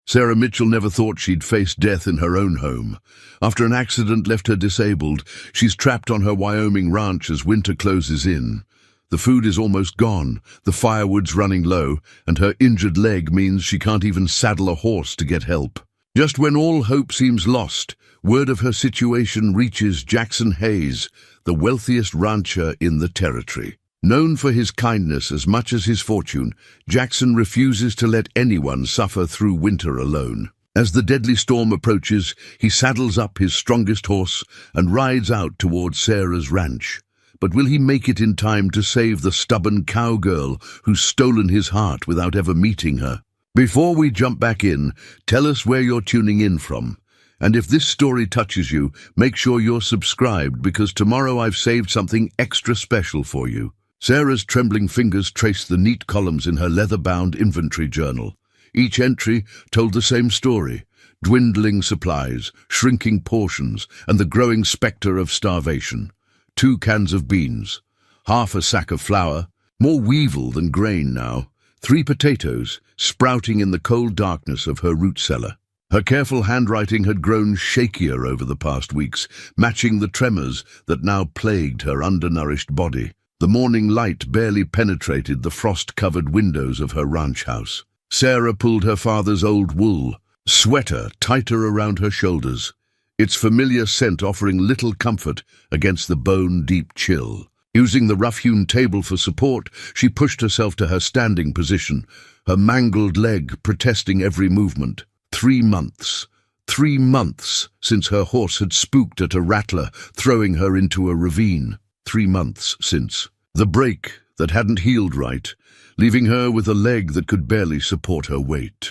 Sarah Mitchell never thought she'd face death in her own home. After an accident left her disabled, she's trapped on her Wyoming ranch as winter closes in. The food is almost gone, the firewood's running low, and her injured leg means she can't even saddle a horse to get help. Just when all hope seems lost, word of her situation reaches Jackson Hayes, the wealthiest rancher in the territory. Known for his kindness as much as his fortune, Jackson refuses to let anyone suffer through winter alone. As the deadly storm approaches, he saddles up his strongest horse and rides out towards Sarah's ranch. But will he make it in time to save the stubborn cowgirl who's stolen his heart without ever meeting her? Before we jump back in, tell us where you're tuning in from. And if this story touches you, make sure you're subscribed, because tomorrow I've saved something extra special for you. Sarah's trembling fingers traced the neat columns in her leather-bound inventory journal. Each entry told the same story: dwindling supplies, shrinking portions, and the growing spectre of starvation. 2 cans of beans, half a sack of flour, more weevil than grain now, 3 potatoes sprouting in the cold darkness of her root cellar. Her careful handwriting had grown shakier over the past weeks, matching the tremors that now plagued her undernourished body. The morning light barely penetrated the frost-covered windows of her ranch house. Sarah pulled her father's old wool sweater tighter around her shoulders, its familiar scent offering little comfort against the bone-deep chill. Using the rough-hewn table for support, she pushed herself to her standing position, her mangled leg protesting every movement. 3 months. 3 months since her horse had spooked at a rattler, throwing her into a ravine. 3 months since. The break that hadn't healed right, leaving her with a leg that could barely support her weight.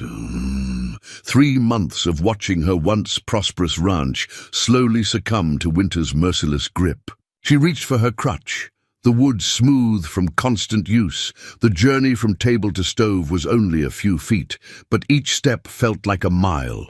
3 months of watching her once prosperous ranch slowly succumb to winter's merciless grip. She reached for her crutch, the wood smooth from constant use. The journey from table to stove was only a few feet, but each step felt like a mile.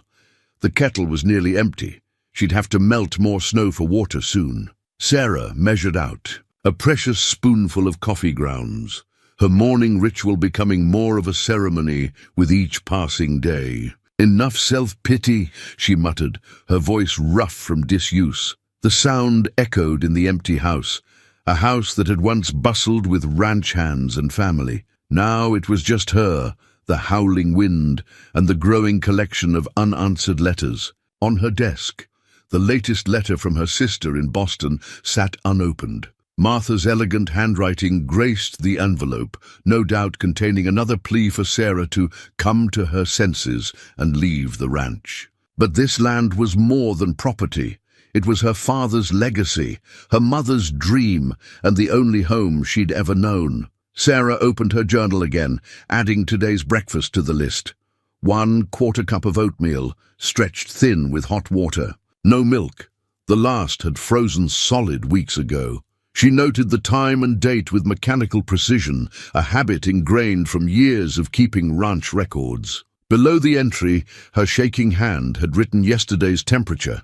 The kettle was nearly empty. She'd have to melt more snow for water soon. Sarah measured out a precious spoonful of coffee grounds, her morning ritual becoming more of a ceremony with each passing day. "Enough self-pity," she muttered, her voice rough from disuse. The sound echoed in the empty house, a house that had once bustled with ranch hands and family. Now it was just her, the howling wind, and the growing collection of unanswered letters. On her desk, the latest letter from her sister in Boston sat unopened. Martha's elegant handwriting graced the envelope, no doubt containing another plea for Sarah to come to her senses and leave the ranch. But this land was more than property. It was her father's legacy, her mother's dream, and the only home she'd ever known. Sarah opened her journal again, adding today's breakfast to the list. 1/4 cup of oatmeal, stretched thin with hot water. No milk. The last had frozen solid weeks ago. She noted the time and date with mechanical precision, a habit ingrained from years of keeping ranch records. Below the entry, her shaking hand had written yesterday's temperature,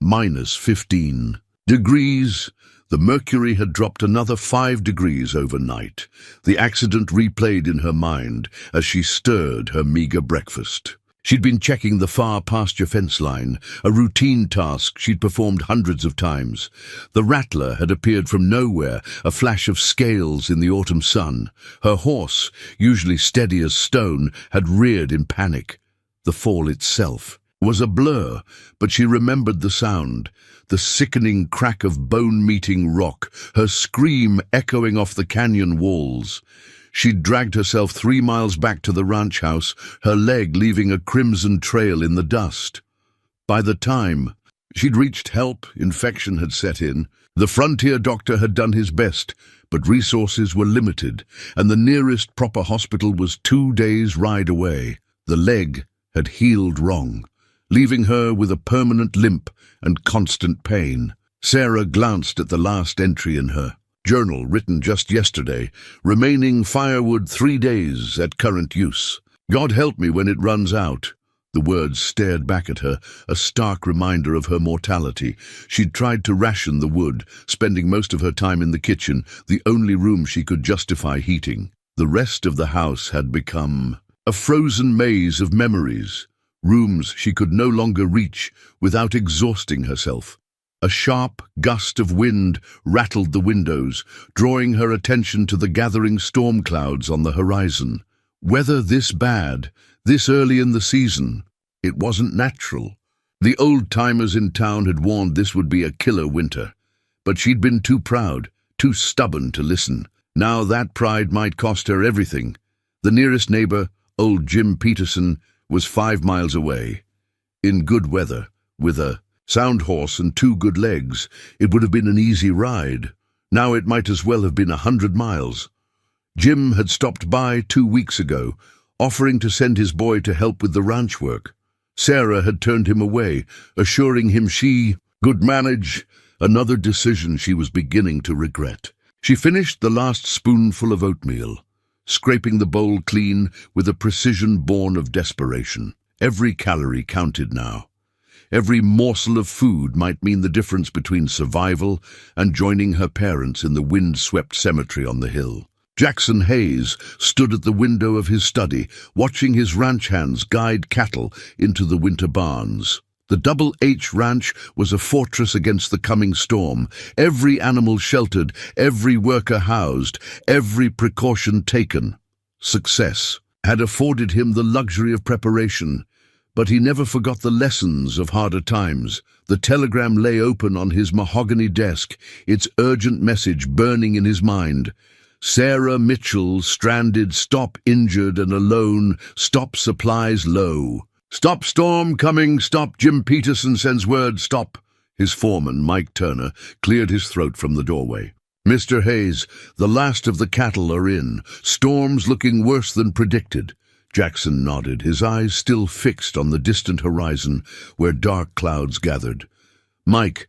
-15 degrees. The mercury had dropped another 5 degrees overnight. The accident replayed in her mind as she stirred her meager breakfast. She'd been checking the far pasture fence line, a routine task she'd performed hundreds of times. The rattler had appeared from nowhere, a flash of scales in the autumn sun. Her horse, usually steady as stone, had reared in panic. The fall itself was a blur, but she remembered the sound, the sickening crack of bone-meeting rock, her scream echoing off the canyon walls. She'd dragged herself 3 miles back to the ranch house, her leg leaving a crimson trail in the dust. By the time she'd reached help, infection had set in. The frontier doctor had done his best, but resources were limited, and the nearest proper hospital was 2 days' ride away. The leg had healed wrong, leaving her with a permanent limp and constant pain. Sarah glanced at the last entry in her journal, written just yesterday: remaining firewood 3 days at current use. God help me when it runs out. The words stared back at her, a stark reminder of her mortality. She'd tried to ration the wood, spending most of her time in the kitchen, the only room she could justify heating. The rest of the house had become a frozen maze of memories. rooms she could no longer reach without exhausting herself. A sharp gust of wind rattled the windows, drawing her attention to the gathering storm clouds on the horizon. Weather this bad, this early in the season, it wasn't natural. The old-timers in town had warned this would be a killer winter, but she'd been too proud, too stubborn to listen. Now that pride might cost her everything. The nearest neighbor, old Jim Peterson, was 5 miles away. In good weather, with a sound horse and 2 good legs, it would have been an easy ride. Now it might as well have been 100 miles. Jim had stopped by 2 weeks ago, offering to send his boy to help with the ranch work. Sarah had turned him away, assuring him she could manage, another decision she was beginning to regret. She finished the last spoonful of oatmeal, scraping the bowl clean with a precision born of desperation. Every calorie counted now. Every morsel of food might mean the difference between survival and joining her parents in the wind-swept cemetery on the hill. Jackson Hayes stood at the window of his study, watching his ranch hands guide cattle into the winter barns. The Double H Ranch was a fortress against the coming storm, every animal sheltered, every worker housed, every precaution taken. Success had afforded him the luxury of preparation, but he never forgot the lessons of harder times. The telegram lay open on his mahogany desk, its urgent message burning in his mind. Sarah Mitchell stranded, stop injured and alone, stop supplies low. Stop storm coming, stop Jim Peterson sends word, stop. His foreman, Mike Turner, cleared his throat from the doorway. Mr. Hayes, the last of the cattle are in, storms looking worse than predicted. Jackson nodded, his eyes still fixed on the distant horizon where dark clouds gathered. Mike,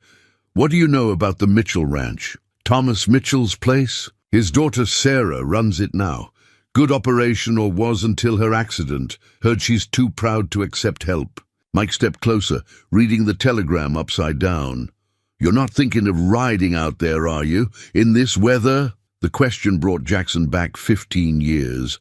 what do you know about the Mitchell Ranch? Thomas Mitchell's place? His daughter Sarah runs it now. Good operation, or was until her accident. Heard she's too proud to accept help. Mike stepped closer, reading the telegram upside down. You're not thinking of riding out there, are you? In this weather? The question brought Jackson back 15 years.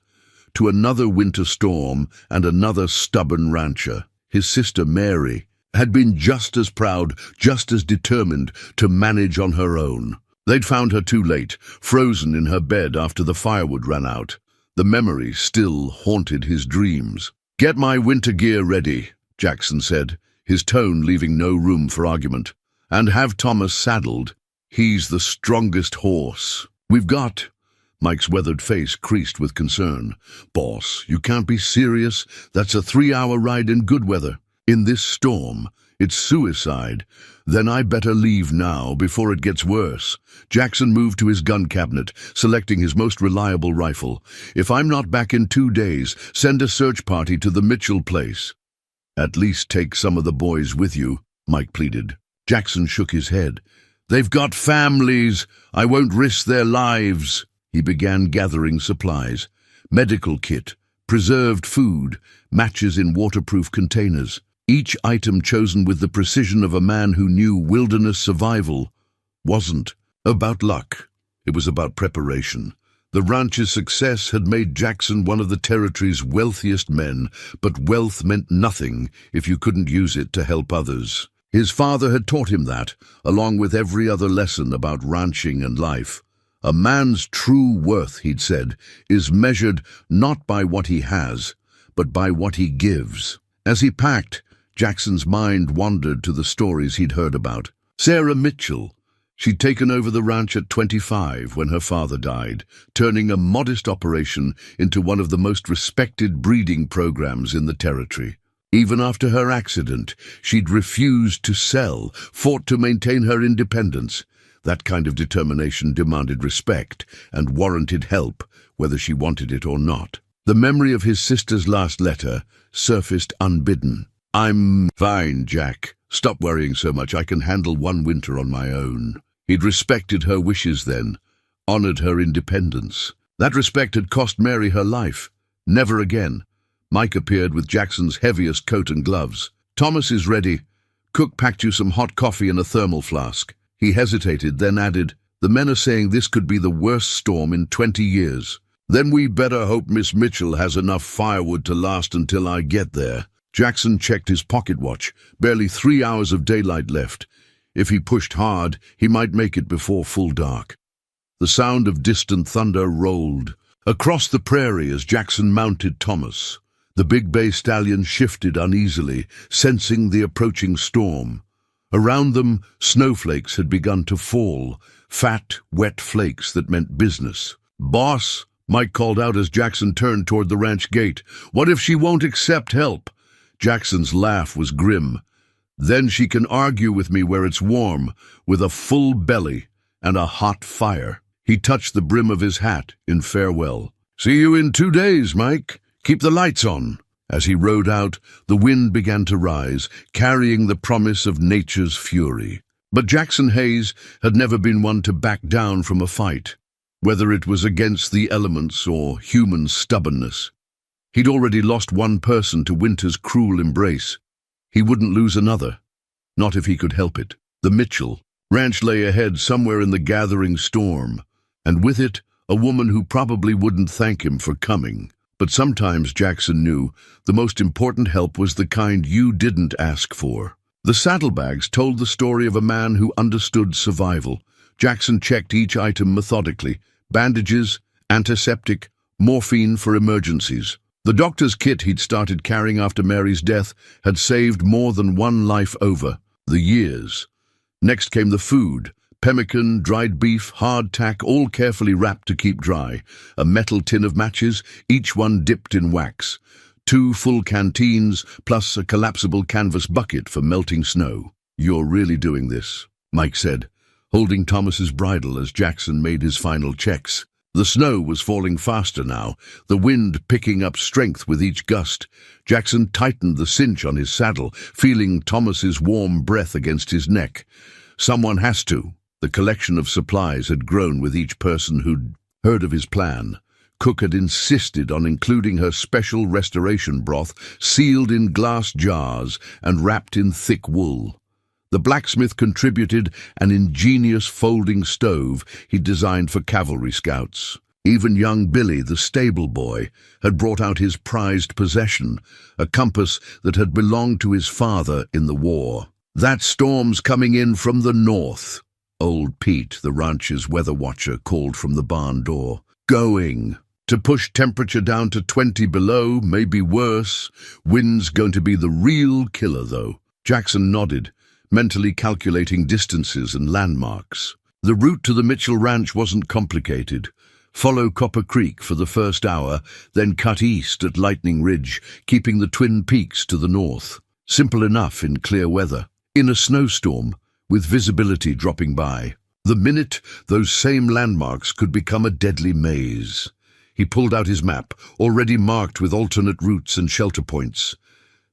To another winter storm and another stubborn rancher. His sister Mary had been just as proud, just as determined to manage on her own. They'd found her too late, frozen in her bed after the firewood ran out. The memory still haunted his dreams. Get my winter gear ready, Jackson said, his tone leaving no room for argument. And have Thomas saddled. He's the strongest horse we've got. Mike's weathered face creased with concern. Boss, you can't be serious. That's a 3-hour ride in good weather. In this storm, it's suicide. Then I better leave now before it gets worse. Jackson moved to his gun cabinet, selecting his most reliable rifle. If I'm not back in 2 days, send a search party to the Mitchell place. At least take some of the boys with you, Mike pleaded. Jackson shook his head. They've got families. I won't risk their lives. He began gathering supplies. Medical kit, preserved food, matches in waterproof containers. Each item chosen with the precision of a man who knew wilderness survival wasn't about luck. It was about preparation. The ranch's success had made Jackson one of the territory's wealthiest men, but wealth meant nothing if you couldn't use it to help others. His father had taught him that, along with every other lesson about ranching and life. A man's true worth, he'd said, is measured not by what he has, but by what he gives. As he packed, Jackson's mind wandered to the stories he'd heard about. Sarah Mitchell. She'd taken over the ranch at 25 when her father died, turning a modest operation into one of the most respected breeding programs in the territory. Even after her accident, she'd refused to sell, fought to maintain her independence. That kind of determination demanded respect and warranted help, whether she wanted it or not. The memory of his sister's last letter surfaced unbidden. I'm fine, Jack. Stop worrying so much. I can handle one winter on my own. He'd respected her wishes then, honored her independence. That respect had cost Mary her life. Never again. Mike appeared with Jackson's heaviest coat and gloves. Thomas is ready. Cook packed you some hot coffee in a thermal flask. He hesitated, then added, the men are saying this could be the worst storm in 20 years. Then we better hope Miss Mitchell has enough firewood to last until I get there. Jackson checked his pocket watch. Barely 3 hours of daylight left. If he pushed hard, he might make it before full dark. The sound of distant thunder rolled across the prairie as Jackson mounted Thomas. The big bay stallion shifted uneasily, sensing the approaching storm. Around them, snowflakes had begun to fall, fat, wet flakes that meant business. "Boss," Mike called out as Jackson turned toward the ranch gate. "What if she won't accept help?" Jackson's laugh was grim. "Then she can argue with me where it's warm, with a full belly and a hot fire." He touched the brim of his hat in farewell. "See you in 2 days, Mike. Keep the lights on." As he rode out, the wind began to rise, carrying the promise of nature's fury. But Jackson Hayes had never been one to back down from a fight, whether it was against the elements or human stubbornness. He'd already lost one person to winter's cruel embrace. He wouldn't lose another, not if he could help it. The Mitchell ranch lay ahead somewhere in the gathering storm, and with it, a woman who probably wouldn't thank him for coming. But sometimes, Jackson knew, the most important help was the kind you didn't ask for. The saddlebags told the story of a man who understood survival. Jackson checked each item methodically: bandages, antiseptic, morphine for emergencies. The doctor's kit he'd started carrying after Mary's death had saved more than one life over the years. Next came the food: pemmican, dried beef, hardtack, all carefully wrapped to keep dry. A metal tin of matches, each one dipped in wax. 2 full canteens, plus a collapsible canvas bucket for melting snow. "You're really doing this," Mike said, holding Thomas's bridle as Jackson made his final checks. The snow was falling faster now, the wind picking up strength with each gust. Jackson tightened the cinch on his saddle, feeling Thomas's warm breath against his neck. Someone has to. The collection of supplies had grown with each person who'd heard of his plan. Cook had insisted on including her special restoration broth, sealed in glass jars and wrapped in thick wool. The blacksmith contributed an ingenious folding stove he'd designed for cavalry scouts. Even young Billy, the stable boy, had brought out his prized possession, a compass that had belonged to his father in the war. "That storm's coming in from the north," old Pete, the ranch's weather watcher, called from the barn door. "Going to push temperature down to 20 below, maybe worse. Wind's going to be the real killer, though." Jackson nodded, mentally calculating distances and landmarks. The route to the Mitchell Ranch wasn't complicated. Follow Copper Creek for the first hour, then cut east at Lightning Ridge, keeping the Twin Peaks to the north. Simple enough in clear weather. In a snowstorm, with visibility dropping by. The minute, those same landmarks could become a deadly maze. He pulled out his map, already marked with alternate routes and shelter points.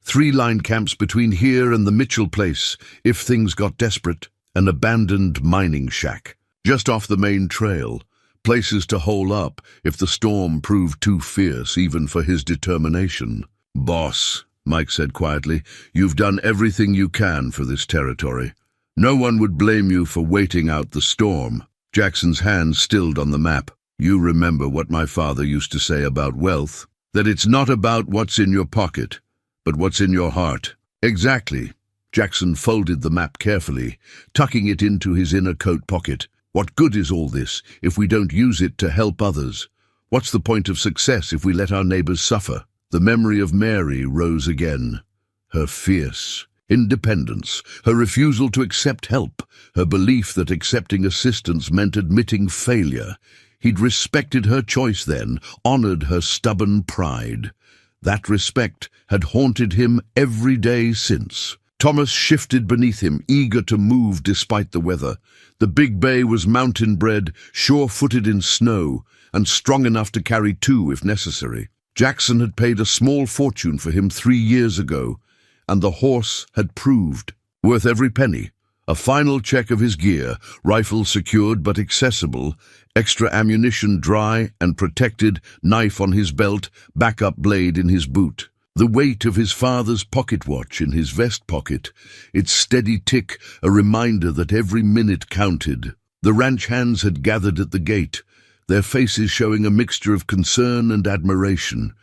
3 line camps between here and the Mitchell place, if things got desperate. An abandoned mining shack, just off the main trail. Places to hole up if the storm proved too fierce even for his determination. "Boss," Mike said quietly, "you've done everything you can for this territory. No one would blame you for waiting out the storm." Jackson's hand stilled on the map. "You remember what my father used to say about wealth? That it's not about what's in your pocket, but what's in your heart." "Exactly." Jackson folded the map carefully, tucking it into his inner coat pocket. "What good is all this if we don't use it to help others? What's the point of success if we let our neighbors suffer?" The memory of Mary rose again. Her fierce independence, her refusal to accept help, her belief that accepting assistance meant admitting failure. He'd respected her choice then, honored her stubborn pride. That respect had haunted him every day since. Thomas shifted beneath him, eager to move despite the weather. The big bay was mountain-bred, sure-footed in snow, and strong enough to carry 2 if necessary. Jackson had paid a small fortune for him 3 years ago, and the horse had proved worth every penny. A final check of his gear, rifle secured but accessible, extra ammunition dry and protected, knife on his belt, backup blade in his boot. The weight of his father's pocket watch in his vest pocket, its steady tick a reminder that every minute counted. The ranch hands had gathered at the gate, their faces showing a mixture of concern and admiration.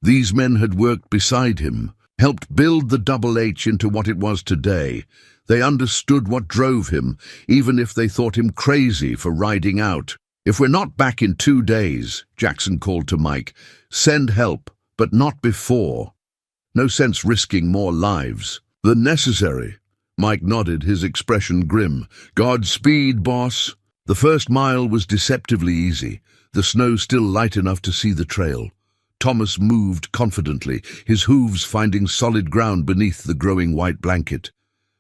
These men had worked beside him, helped build the Double H into what it was today. They understood what drove him, even if they thought him crazy for riding out. "If we're not back in 2 days," Jackson called to Mike, "send help, but not before. No sense risking more lives than necessary." Mike nodded, his expression grim. "Godspeed, boss." The first mile was deceptively easy, the snow still light enough to see the trail. Thomas moved confidently, his hooves finding solid ground beneath the growing white blanket.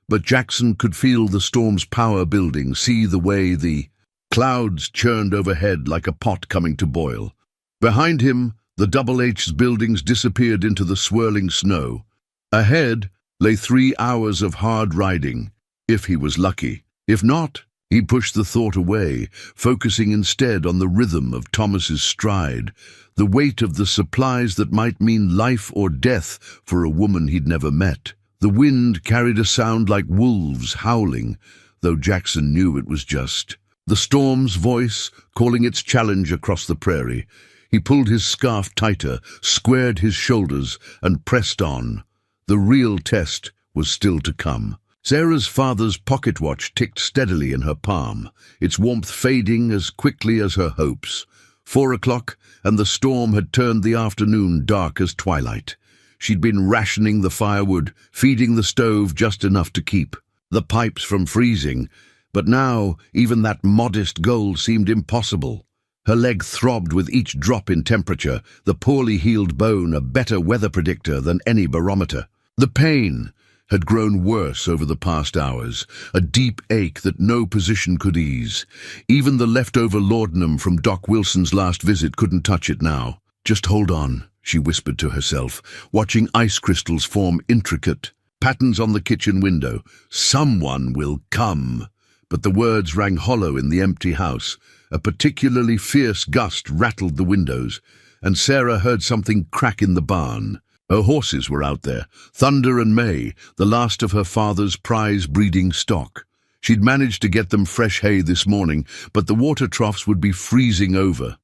But Jackson could feel the storm's power building, see the way the clouds churned overhead like a pot coming to boil. Behind him, the Double H's buildings disappeared into the swirling snow. Ahead lay 3 hours of hard riding, if he was lucky. If not, he pushed the thought away, focusing instead on the rhythm of Thomas's stride, the weight of the supplies that might mean life or death for a woman he'd never met. The wind carried a sound like wolves howling, though Jackson knew it was just the storm's voice calling its challenge across the prairie. He pulled his scarf tighter, squared his shoulders, and pressed on. The real test was still to come. Sarah's father's pocket watch ticked steadily in her palm, its warmth fading as quickly as her hopes. 4 o'clock, and the storm had turned the afternoon dark as twilight. She'd been rationing the firewood, feeding the stove just enough to keep the pipes from freezing, but now even that modest goal seemed impossible. Her leg throbbed with each drop in temperature, the poorly healed bone a better weather predictor than any barometer. The pain had grown worse over the past hours, a deep ache that no position could ease. Even the leftover laudanum from Doc Wilson's last visit couldn't touch it now. "Just hold on," she whispered to herself, watching ice crystals form intricate patterns on the kitchen window. "Someone will come." But the words rang hollow in the empty house. A particularly fierce gust rattled the windows, and Sarah heard something crack in the barn. Her horses were out there, Thunder and May, the last of her father's prize breeding stock. She'd managed to get them fresh hay this morning, but the water troughs would be freezing over.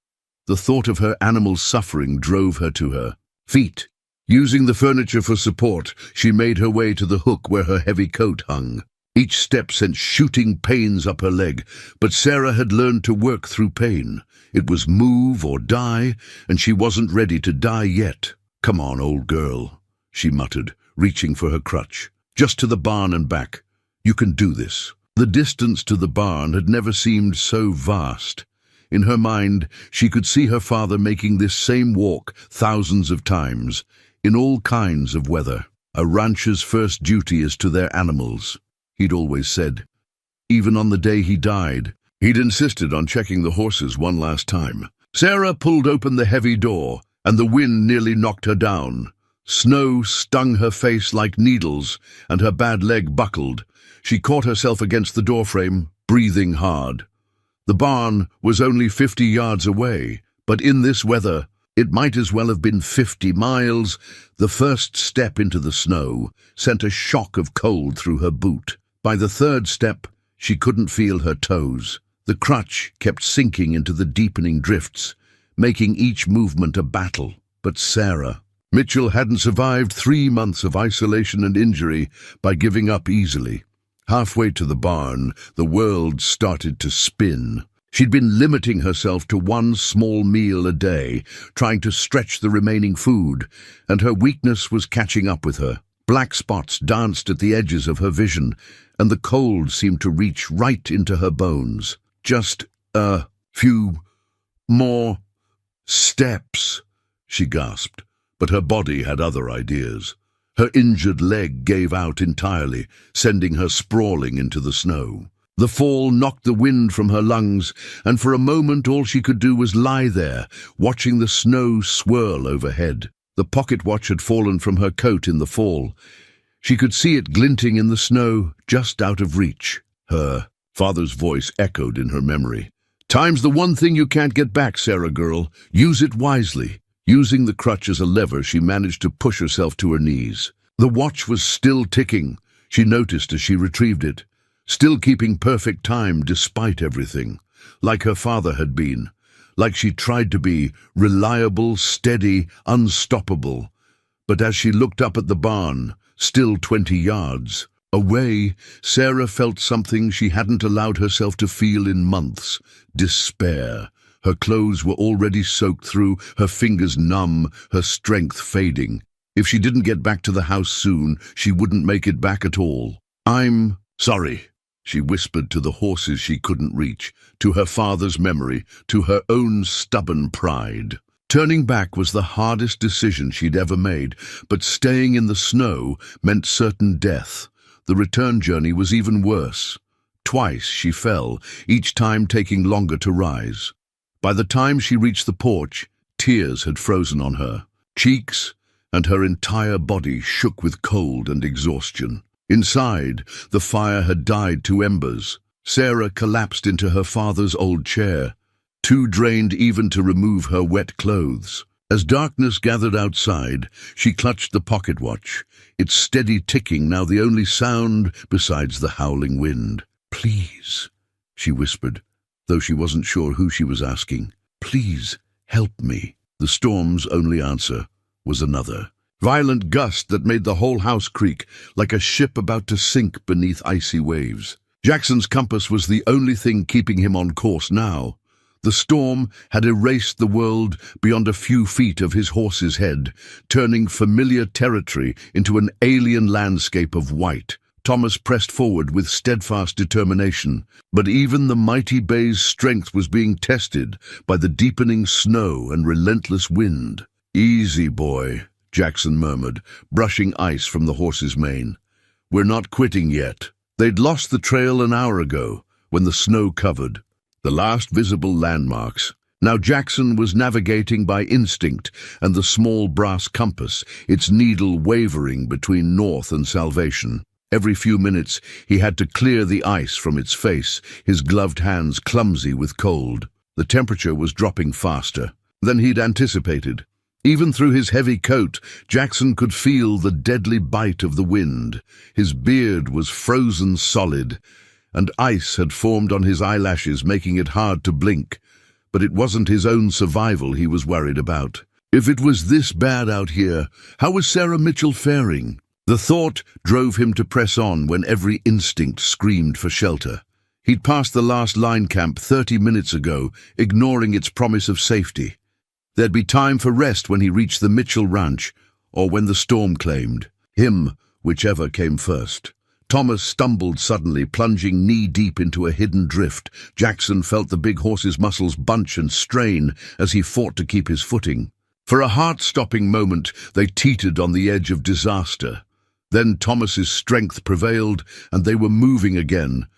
The thought of her animals suffering drove her to her feet. Using the furniture for support, she made her way to the hook where her heavy coat hung. Each step sent shooting pains up her leg, but Sarah had learned to work through pain. It was move or die, and she wasn't ready to die yet. "Come on, old girl," she muttered, reaching for her crutch. "Just to the barn and back. You can do this." The distance to the barn had never seemed so vast. In her mind, she could see her father making this same walk thousands of times, in all kinds of weather. A rancher's first duty is to their animals, he'd always said. Even on the day he died, he'd insisted on checking the horses one last time. Sarah pulled open the heavy door, and the wind nearly knocked her down. Snow stung her face like needles, and her bad leg buckled. She caught herself against the doorframe, breathing hard. The barn was only 50 yards away, but in this weather, it might as well have been 50 miles. The first step into the snow sent a shock of cold through her boot. By the third step, she couldn't feel her toes. The crutch kept sinking into the deepening drifts, making each movement a battle. But Sarah Mitchell hadn't survived 3 months of isolation and injury by giving up easily. Halfway to the barn, the world started to spin. She'd been limiting herself to 1 small meal a day, trying to stretch the remaining food, and her weakness was catching up with her. Black spots danced at the edges of her vision, and the cold seemed to reach right into her bones. "Just a few more steps," she gasped, but her body had other ideas. Her injured leg gave out entirely, sending her sprawling into the snow. The fall knocked the wind from her lungs, and for a moment all she could do was lie there, watching the snow swirl overhead. The pocket watch had fallen from her coat in the fall. She could see it glinting in the snow, just out of reach. Her father's voice echoed in her memory. "Time's the one thing you can't get back, Sarah girl. Use it wisely." Using the crutch as a lever, she managed to push herself to her knees. The watch was still ticking, she noticed as she retrieved it. Still keeping perfect time despite everything. Like her father had been. Like she tried to be, reliable, steady, unstoppable. But as she looked up at the barn, still 20 yards away, Sarah felt something she hadn't allowed herself to feel in months: despair. Her clothes were already soaked through, her fingers numb, her strength fading. If she didn't get back to the house soon, she wouldn't make it back at all. "I'm sorry," she whispered to the horses she couldn't reach, to her father's memory, to her own stubborn pride. Turning back was the hardest decision she'd ever made, but staying in the snow meant certain death. The return journey was even worse. Twice she fell, each time taking longer to rise. By the time she reached the porch, tears had frozen on her cheeks, and her entire body shook with cold and exhaustion. Inside, the fire had died to embers. Sarah collapsed into her father's old chair, too drained even to remove her wet clothes. As darkness gathered outside, she clutched the pocket watch, its steady ticking now the only sound besides the howling wind. "Please," she whispered, though she wasn't sure who she was asking. "Please, help me." The storm's only answer was another violent gust that made the whole house creak, like a ship about to sink beneath icy waves. Jackson's compass was the only thing keeping him on course now. The storm had erased the world beyond a few feet of his horse's head, turning familiar territory into an alien landscape of white. Thomas pressed forward with steadfast determination, but even the mighty bay's strength was being tested by the deepening snow and relentless wind. "Easy, boy," Jackson murmured, brushing ice from the horse's mane. "We're not quitting yet." They'd lost the trail an hour ago, when the snow covered the last visible landmarks. Now Jackson was navigating by instinct and the small brass compass, its needle wavering between north and salvation. Every few minutes he had to clear the ice from its face, his gloved hands clumsy with cold. The temperature was dropping faster than he'd anticipated. Even through his heavy coat, Jackson could feel the deadly bite of the wind. His beard was frozen solid, and ice had formed on his eyelashes, making it hard to blink. But it wasn't his own survival he was worried about. If it was this bad out here, how was Sarah Mitchell faring? The thought drove him to press on when every instinct screamed for shelter. He'd passed the last line camp 30 minutes ago, ignoring its promise of safety. There'd be time for rest when he reached the Mitchell ranch, or when the storm claimed him, whichever came first. Thomas stumbled suddenly, plunging knee-deep into a hidden drift. Jackson felt the big horse's muscles bunch and strain as he fought to keep his footing. For a heart-stopping moment, they teetered on the edge of disaster. Then Thomas's strength prevailed, and they were moving again.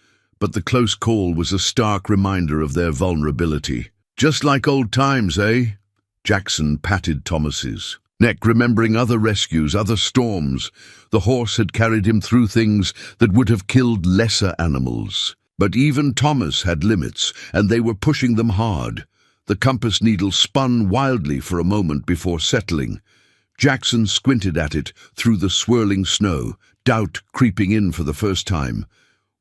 But the close call was a stark reminder of their vulnerability. "Just like old times, eh?" Jackson patted Thomas's neck, remembering other rescues, other storms. The horse had carried him through things that would have killed lesser animals. But even Thomas had limits, and they were pushing them hard. The compass needle spun wildly for a moment before settling. Jackson squinted at it through the swirling snow, doubt creeping in for the first time.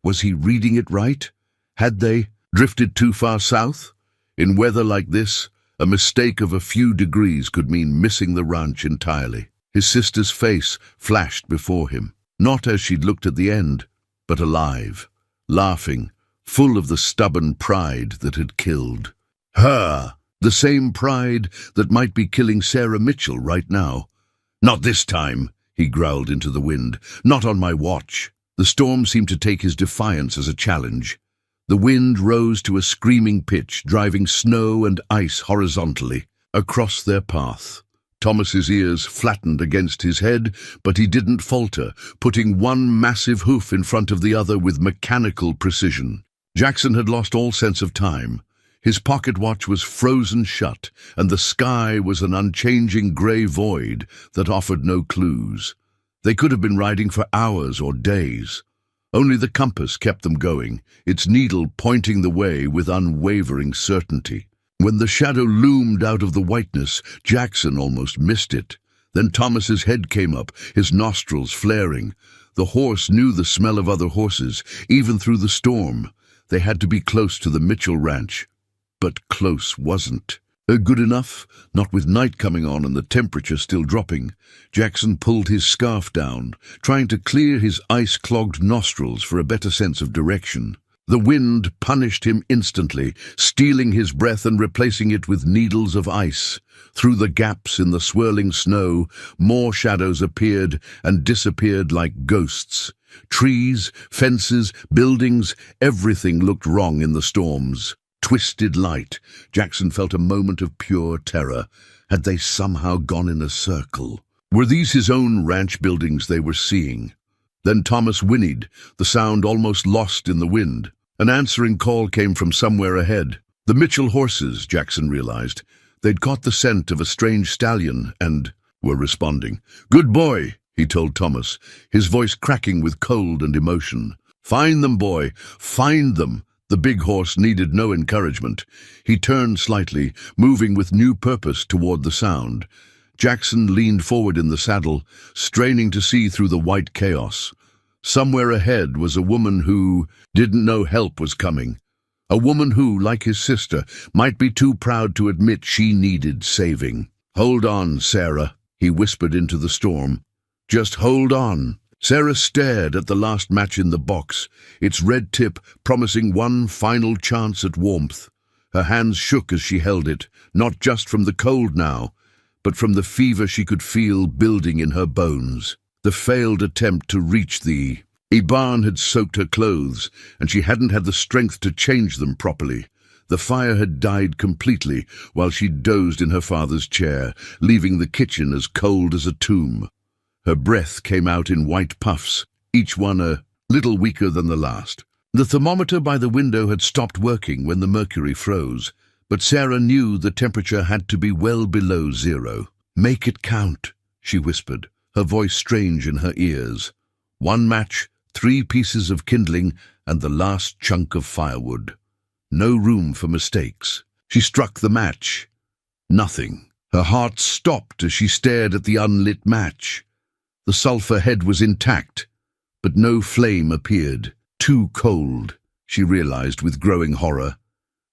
Was he reading it right? Had they drifted too far south? In weather like this, a mistake of a few degrees could mean missing the ranch entirely. His sister's face flashed before him, not as she'd looked at the end, but alive, laughing, full of the stubborn pride that had killed her. The same pride that might be killing Sarah Mitchell right now. "Not this time," he growled into the wind. "Not on my watch." The storm seemed to take his defiance as a challenge. The wind rose to a screaming pitch, driving snow and ice horizontally across their path. Thomas's ears flattened against his head, but he didn't falter, putting one massive hoof in front of the other with mechanical precision. Jackson had lost all sense of time. His pocket watch was frozen shut, and the sky was an unchanging grey void that offered no clues. They could have been riding for hours or days. Only the compass kept them going, its needle pointing the way with unwavering certainty. When the shadow loomed out of the whiteness, Jackson almost missed it. Then Thomas's head came up, his nostrils flaring. The horse knew the smell of other horses, even through the storm. They had to be close to the Mitchell ranch. But close wasn't. Good enough? Not with night coming on and the temperature still dropping. Jackson pulled his scarf down, trying to clear his ice-clogged nostrils for a better sense of direction. The wind punished him instantly, stealing his breath and replacing it with needles of ice. Through the gaps in the swirling snow, more shadows appeared and disappeared like ghosts. Trees, fences, buildings, everything looked wrong in the storms. Twisted light. Jackson felt a moment of pure terror. Had they somehow gone in a circle? Were these his own ranch buildings they were seeing? Then Thomas whinnied, the sound almost lost in the wind. An answering call came from somewhere ahead. The Mitchell horses, Jackson realized. They'd caught the scent of a strange stallion and were responding. "Good boy," he told Thomas, his voice cracking with cold and emotion. "Find them, boy, find them." The big horse needed no encouragement. He turned slightly, moving with new purpose toward the sound. Jackson leaned forward in the saddle, straining to see through the white chaos. Somewhere ahead was a woman who didn't know help was coming. A woman who, like his sister, might be too proud to admit she needed saving. "Hold on, Sarah," he whispered into the storm. "Just hold on." Sarah stared at the last match in the box, its red tip promising one final chance at warmth. Her hands shook as she held it, not just from the cold now, but from the fever she could feel building in her bones. The failed attempt to reach the barn had soaked her clothes, and she hadn't had the strength to change them properly. The fire had died completely while she dozed in her father's chair, leaving the kitchen as cold as a tomb. Her breath came out in white puffs, each one a little weaker than the last. The thermometer by the window had stopped working when the mercury froze, but Sarah knew the temperature had to be well below zero. "Make it count," she whispered, her voice strange in her ears. 1 match, 3 pieces of kindling, and the last chunk of firewood. No room for mistakes. She struck the match. Nothing. Her heart stopped as she stared at the unlit match. The sulfur head was intact, but no flame appeared. Too cold, she realized with growing horror.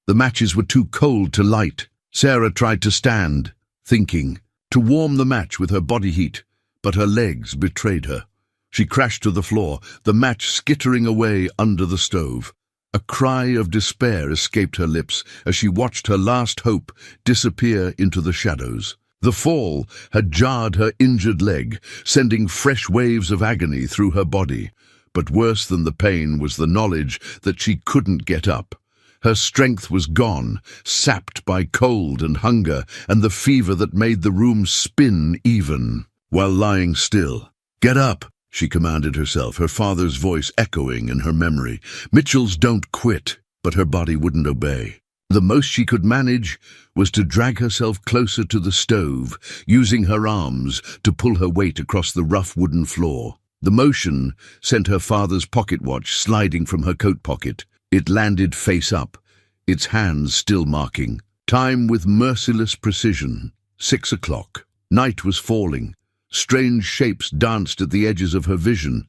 The matches were too cold to light. Sarah tried to stand, thinking, to warm the match with her body heat, but her legs betrayed her. She crashed to the floor, the match skittering away under the stove. A cry of despair escaped her lips as she watched her last hope disappear into the shadows. The fall had jarred her injured leg, sending fresh waves of agony through her body. But worse than the pain was the knowledge that she couldn't get up. Her strength was gone, sapped by cold and hunger and the fever that made the room spin even. While lying still, "Get up," she commanded herself, her father's voice echoing in her memory. Mitchells don't quit, but her body wouldn't obey. The most she could manage was to drag herself closer to the stove, using her arms to pull her weight across the rough wooden floor. The motion sent her father's pocket watch sliding from her coat pocket. It landed face up, its hands still marking. Time with merciless precision. 6 o'clock. Night was falling. Strange shapes danced at the edges of her vision.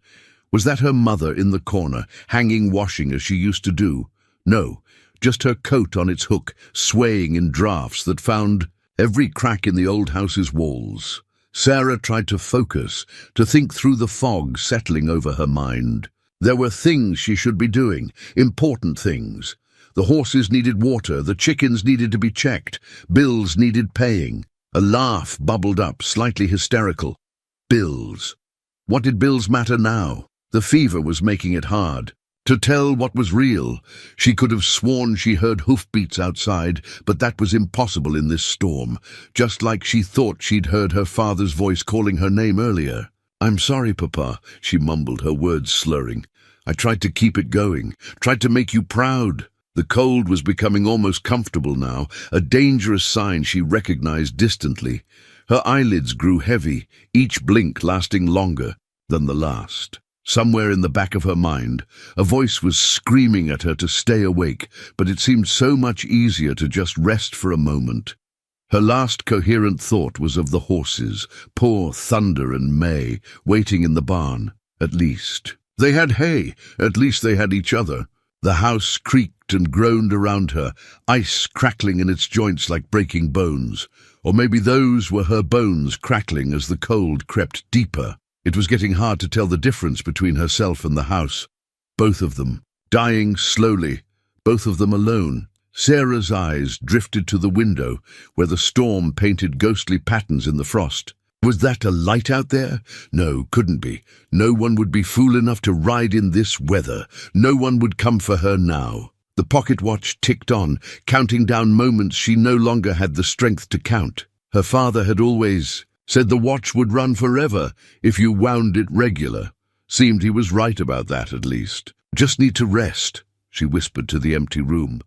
Was that her mother in the corner, hanging washing as she used to do? No. Just her coat on its hook, swaying in drafts that found every crack in the old house's walls. Sarah tried to focus, to think through the fog settling over her mind. There were things she should be doing, important things. The horses needed water, the chickens needed to be checked, bills needed paying. A laugh bubbled up, slightly hysterical. Bills. What did bills matter now? The fever was making it hard to tell what was real. She could have sworn she heard hoofbeats outside, but that was impossible in this storm, just like she thought she'd heard her father's voice calling her name earlier. "I'm sorry, Papa," she mumbled, her words slurring. "I tried to keep it going, tried to make you proud." The cold was becoming almost comfortable now, a dangerous sign she recognized distantly. Her eyelids grew heavy, each blink lasting longer than the last. Somewhere in the back of her mind, a voice was screaming at her to stay awake, but it seemed so much easier to just rest for a moment. Her last coherent thought was of the horses, poor Thunder and May, waiting in the barn. At least they had hay, at least they had each other. The house creaked creaked and groaned around her, ice crackling in its joints like breaking bones. Or maybe those were her bones crackling as the cold crept deeper. It was getting hard to tell the difference between herself and the house. Both of them, dying slowly, both of them alone. Sarah's eyes drifted to the window, where the storm painted ghostly patterns in the frost. Was that a light out there? No, couldn't be. No one would be fool enough to ride in this weather. No one would come for her now. The pocket watch ticked on, counting down moments she no longer had the strength to count. Her father had always said the watch would run forever if you wound it regular. Seemed he was right about that, at least. Just need to rest, she whispered to the empty room.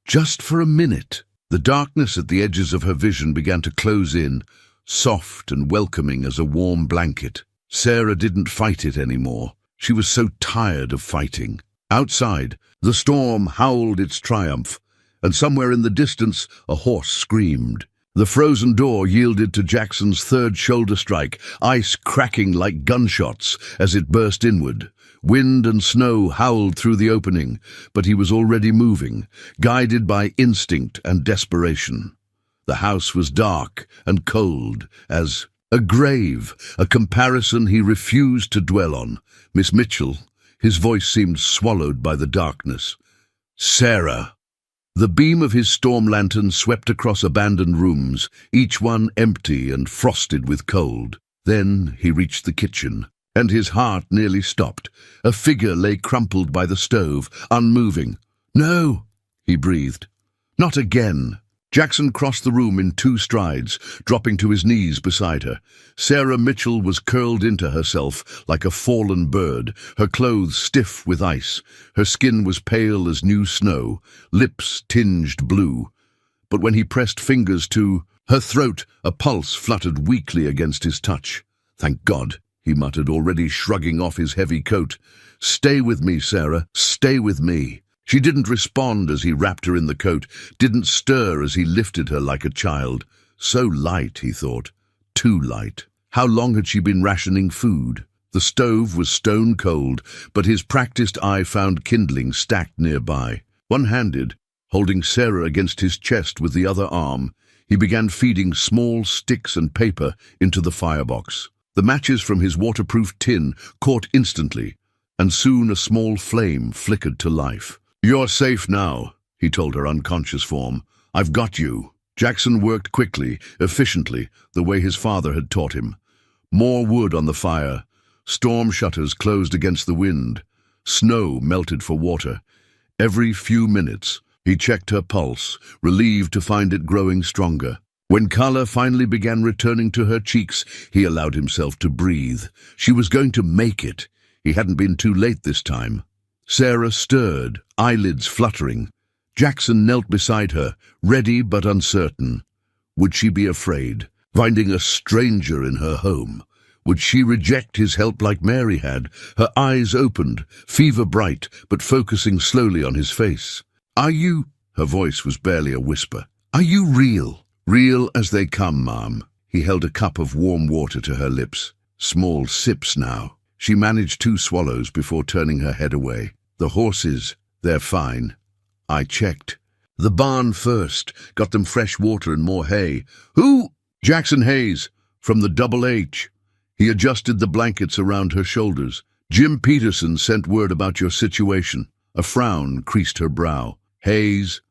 Just for a minute. The darkness at the edges of her vision began to close in, soft and welcoming as a warm blanket. Sarah didn't fight it anymore. She was so tired of fighting. Outside, the storm howled its triumph, and somewhere in the distance a horse screamed. The frozen door yielded to Jackson's third shoulder strike, ice cracking like gunshots as it burst inward. Wind and snow howled through the opening, but he was already moving, guided by instinct and desperation. The house was dark and cold as a grave, a comparison he refused to dwell on. Miss Mitchell, his voice seemed swallowed by the darkness. Sarah. The beam of his storm lantern swept across abandoned rooms, each one empty and frosted with cold. Then he reached the kitchen, and his heart nearly stopped. A figure lay crumpled by the stove, unmoving. No, he breathed. Not again. Jackson crossed the room in 2 strides, dropping to his knees beside her. Sarah Mitchell was curled into herself like a fallen bird, her clothes stiff with ice. Her skin was pale as new snow, lips tinged blue. But when he pressed fingers to her throat, a pulse fluttered weakly against his touch. Thank God, he muttered, already shrugging off his heavy coat. Stay with me, Sarah, stay with me. She didn't respond as he wrapped her in the coat, didn't stir as he lifted her like a child. So light, he thought. Too light. How long had she been rationing food? The stove was stone cold, but his practiced eye found kindling stacked nearby. One-handed, holding Sarah against his chest with the other arm, he began feeding small sticks and paper into the firebox. The matches from his waterproof tin caught instantly, and soon a small flame flickered to life. You're safe now, he told her unconscious form. I've got you. Jackson worked quickly, efficiently, the way his father had taught him. More wood on the fire. Storm shutters closed against the wind. Snow melted for water. Every few minutes, he checked her pulse, relieved to find it growing stronger. When color finally began returning to her cheeks, he allowed himself to breathe. She was going to make it. He hadn't been too late this time. Sarah stirred, eyelids fluttering. Jackson knelt beside her, ready but uncertain. Would she be afraid, finding a stranger in her home? Would she reject his help like Mary had? Her eyes opened, fever bright, but focusing slowly on his face. Are you? Her voice was barely a whisper. Are you real? Real as they come, Mom. He held a cup of warm water to her lips. Small sips now. She managed 2 swallows before turning her head away. The horses, they're fine. I checked. The barn first, got them fresh water and more hay. Who? Jackson Hayes, from the Double H. He adjusted the blankets around her shoulders. Jim Peterson sent word about your situation. A frown creased her brow. Hayes,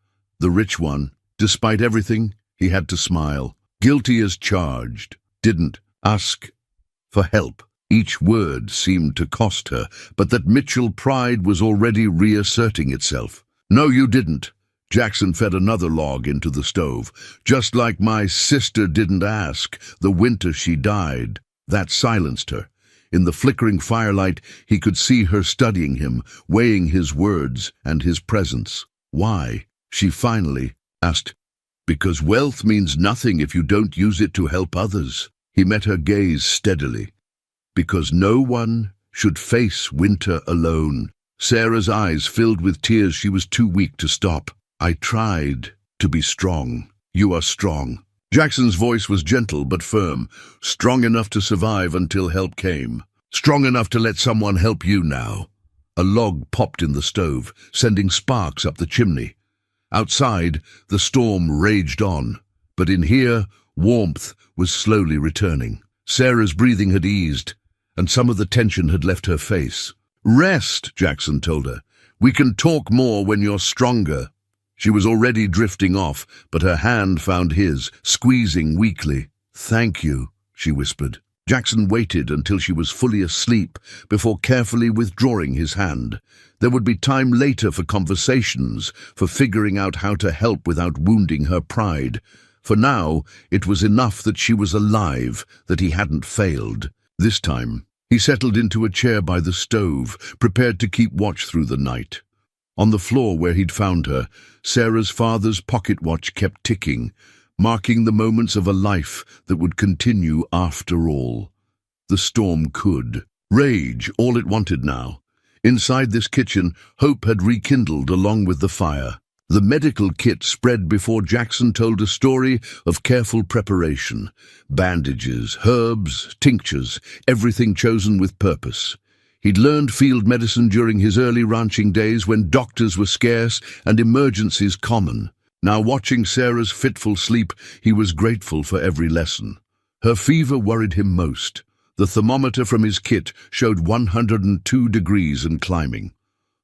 the rich one. Despite everything, he had to smile. Guilty as charged. Didn't ask for help. Each word seemed to cost her, but that Mitchell pride was already reasserting itself. No, you didn't. Jackson fed another log into the stove. Just like my sister didn't ask, the winter she died. That silenced her. In the flickering firelight, he could see her studying him, weighing his words and his presence. Why? She finally asked. Because wealth means nothing if you don't use it to help others. He met her gaze steadily. Because no one should face winter alone. Sarah's eyes filled with tears. She was too weak to stop. I tried to be strong. You are strong. Jackson's voice was gentle but firm, strong enough to survive until help came. Strong enough to let someone help you now. A log popped in the stove, sending sparks up the chimney. Outside, the storm raged on, but in here, warmth was slowly returning. Sarah's breathing had eased, and some of the tension had left her face. "Rest," Jackson told her. "We can talk more when you're stronger." She was already drifting off, but her hand found his, squeezing weakly. "Thank you," she whispered. Jackson waited until she was fully asleep before carefully withdrawing his hand. There would be time later for conversations, for figuring out how to help without wounding her pride. For now, it was enough that she was alive, that he hadn't failed. This time, he settled into a chair by the stove, prepared to keep watch through the night. On the floor where he'd found her, Sarah's father's pocket watch kept ticking, marking the moments of a life that would continue after all. The storm could rage all it wanted now. Inside this kitchen, hope had rekindled along with the fire. The medical kit spread before Jackson told a story of careful preparation. Bandages, herbs, tinctures, everything chosen with purpose. He'd learned field medicine during his early ranching days when doctors were scarce and emergencies common. Now, watching Sarah's fitful sleep, he was grateful for every lesson. Her fever worried him most. The thermometer from his kit showed 102 degrees and climbing.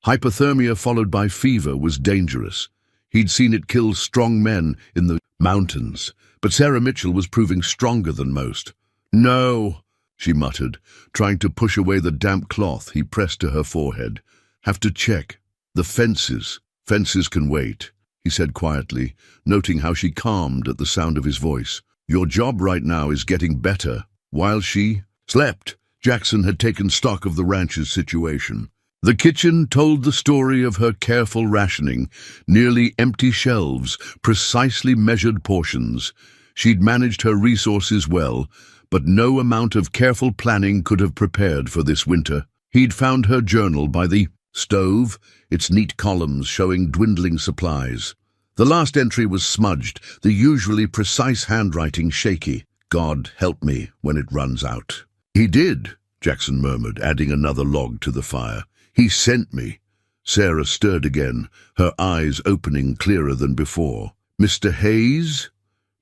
Hypothermia followed by fever was dangerous. He'd seen it kill strong men in the mountains, but Sarah Mitchell was proving stronger than most. "No," she muttered, trying to push away the damp cloth he pressed to her forehead. "Have to check. The fences. Fences can wait," he said quietly, noting how she calmed at the sound of his voice. "Your job right now is getting better." While she slept, Jackson had taken stock of the ranch's situation. The kitchen told the story of her careful rationing, nearly empty shelves, precisely measured portions. She'd managed her resources well, but no amount of careful planning could have prepared for this winter. He'd found her journal by the stove, its neat columns showing dwindling supplies. The last entry was smudged, the usually precise handwriting shaky. "God help me when it runs out." "He did," Jackson murmured, adding another log to the fire. "He sent me." Sarah stirred again, her eyes opening clearer than before. "Mr. Hayes?"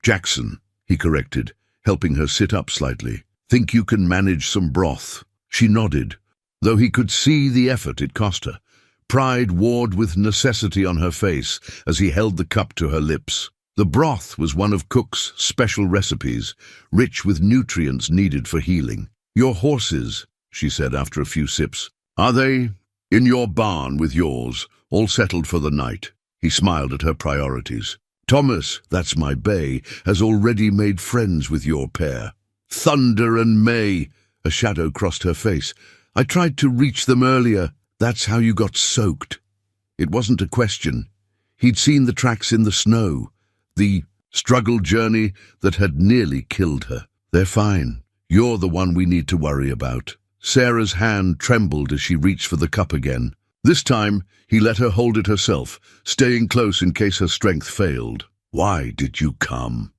"Jackson," he corrected, helping her sit up slightly. "Think you can manage some broth?" She nodded, though he could see the effort it cost her. Pride warred with necessity on her face as he held the cup to her lips. The broth was one of Cook's special recipes, rich with nutrients needed for healing. "Your horses," she said after a few sips. "Are they in your barn with yours, all settled for the night?" He smiled at her priorities. "Thomas, that's my bay, has already made friends with your pair." "Thunder and May!" A shadow crossed her face. "I tried to reach them earlier. That's how you got soaked." It wasn't a question. He'd seen the tracks in the snow, the struggle journey that had nearly killed her. "They're fine. You're the one we need to worry about." Sarah's hand trembled as she reached for the cup again. This time, he let her hold it herself, staying close in case her strength failed. "Why did you come?"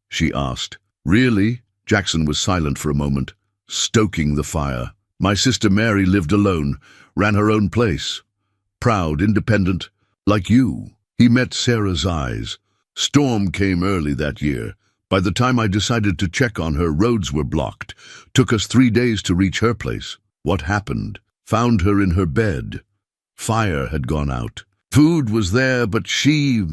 she asked. "Really?" Jackson was silent for a moment, stoking the fire. "My sister Mary lived alone, ran her own place. Proud, independent, like you." He met Sarah's eyes. "Storm came early that year. By the time I decided to check on her, roads were blocked. Took us 3 days to reach her place. What happened? Found her in her bed. Fire had gone out. Food was there, but she..."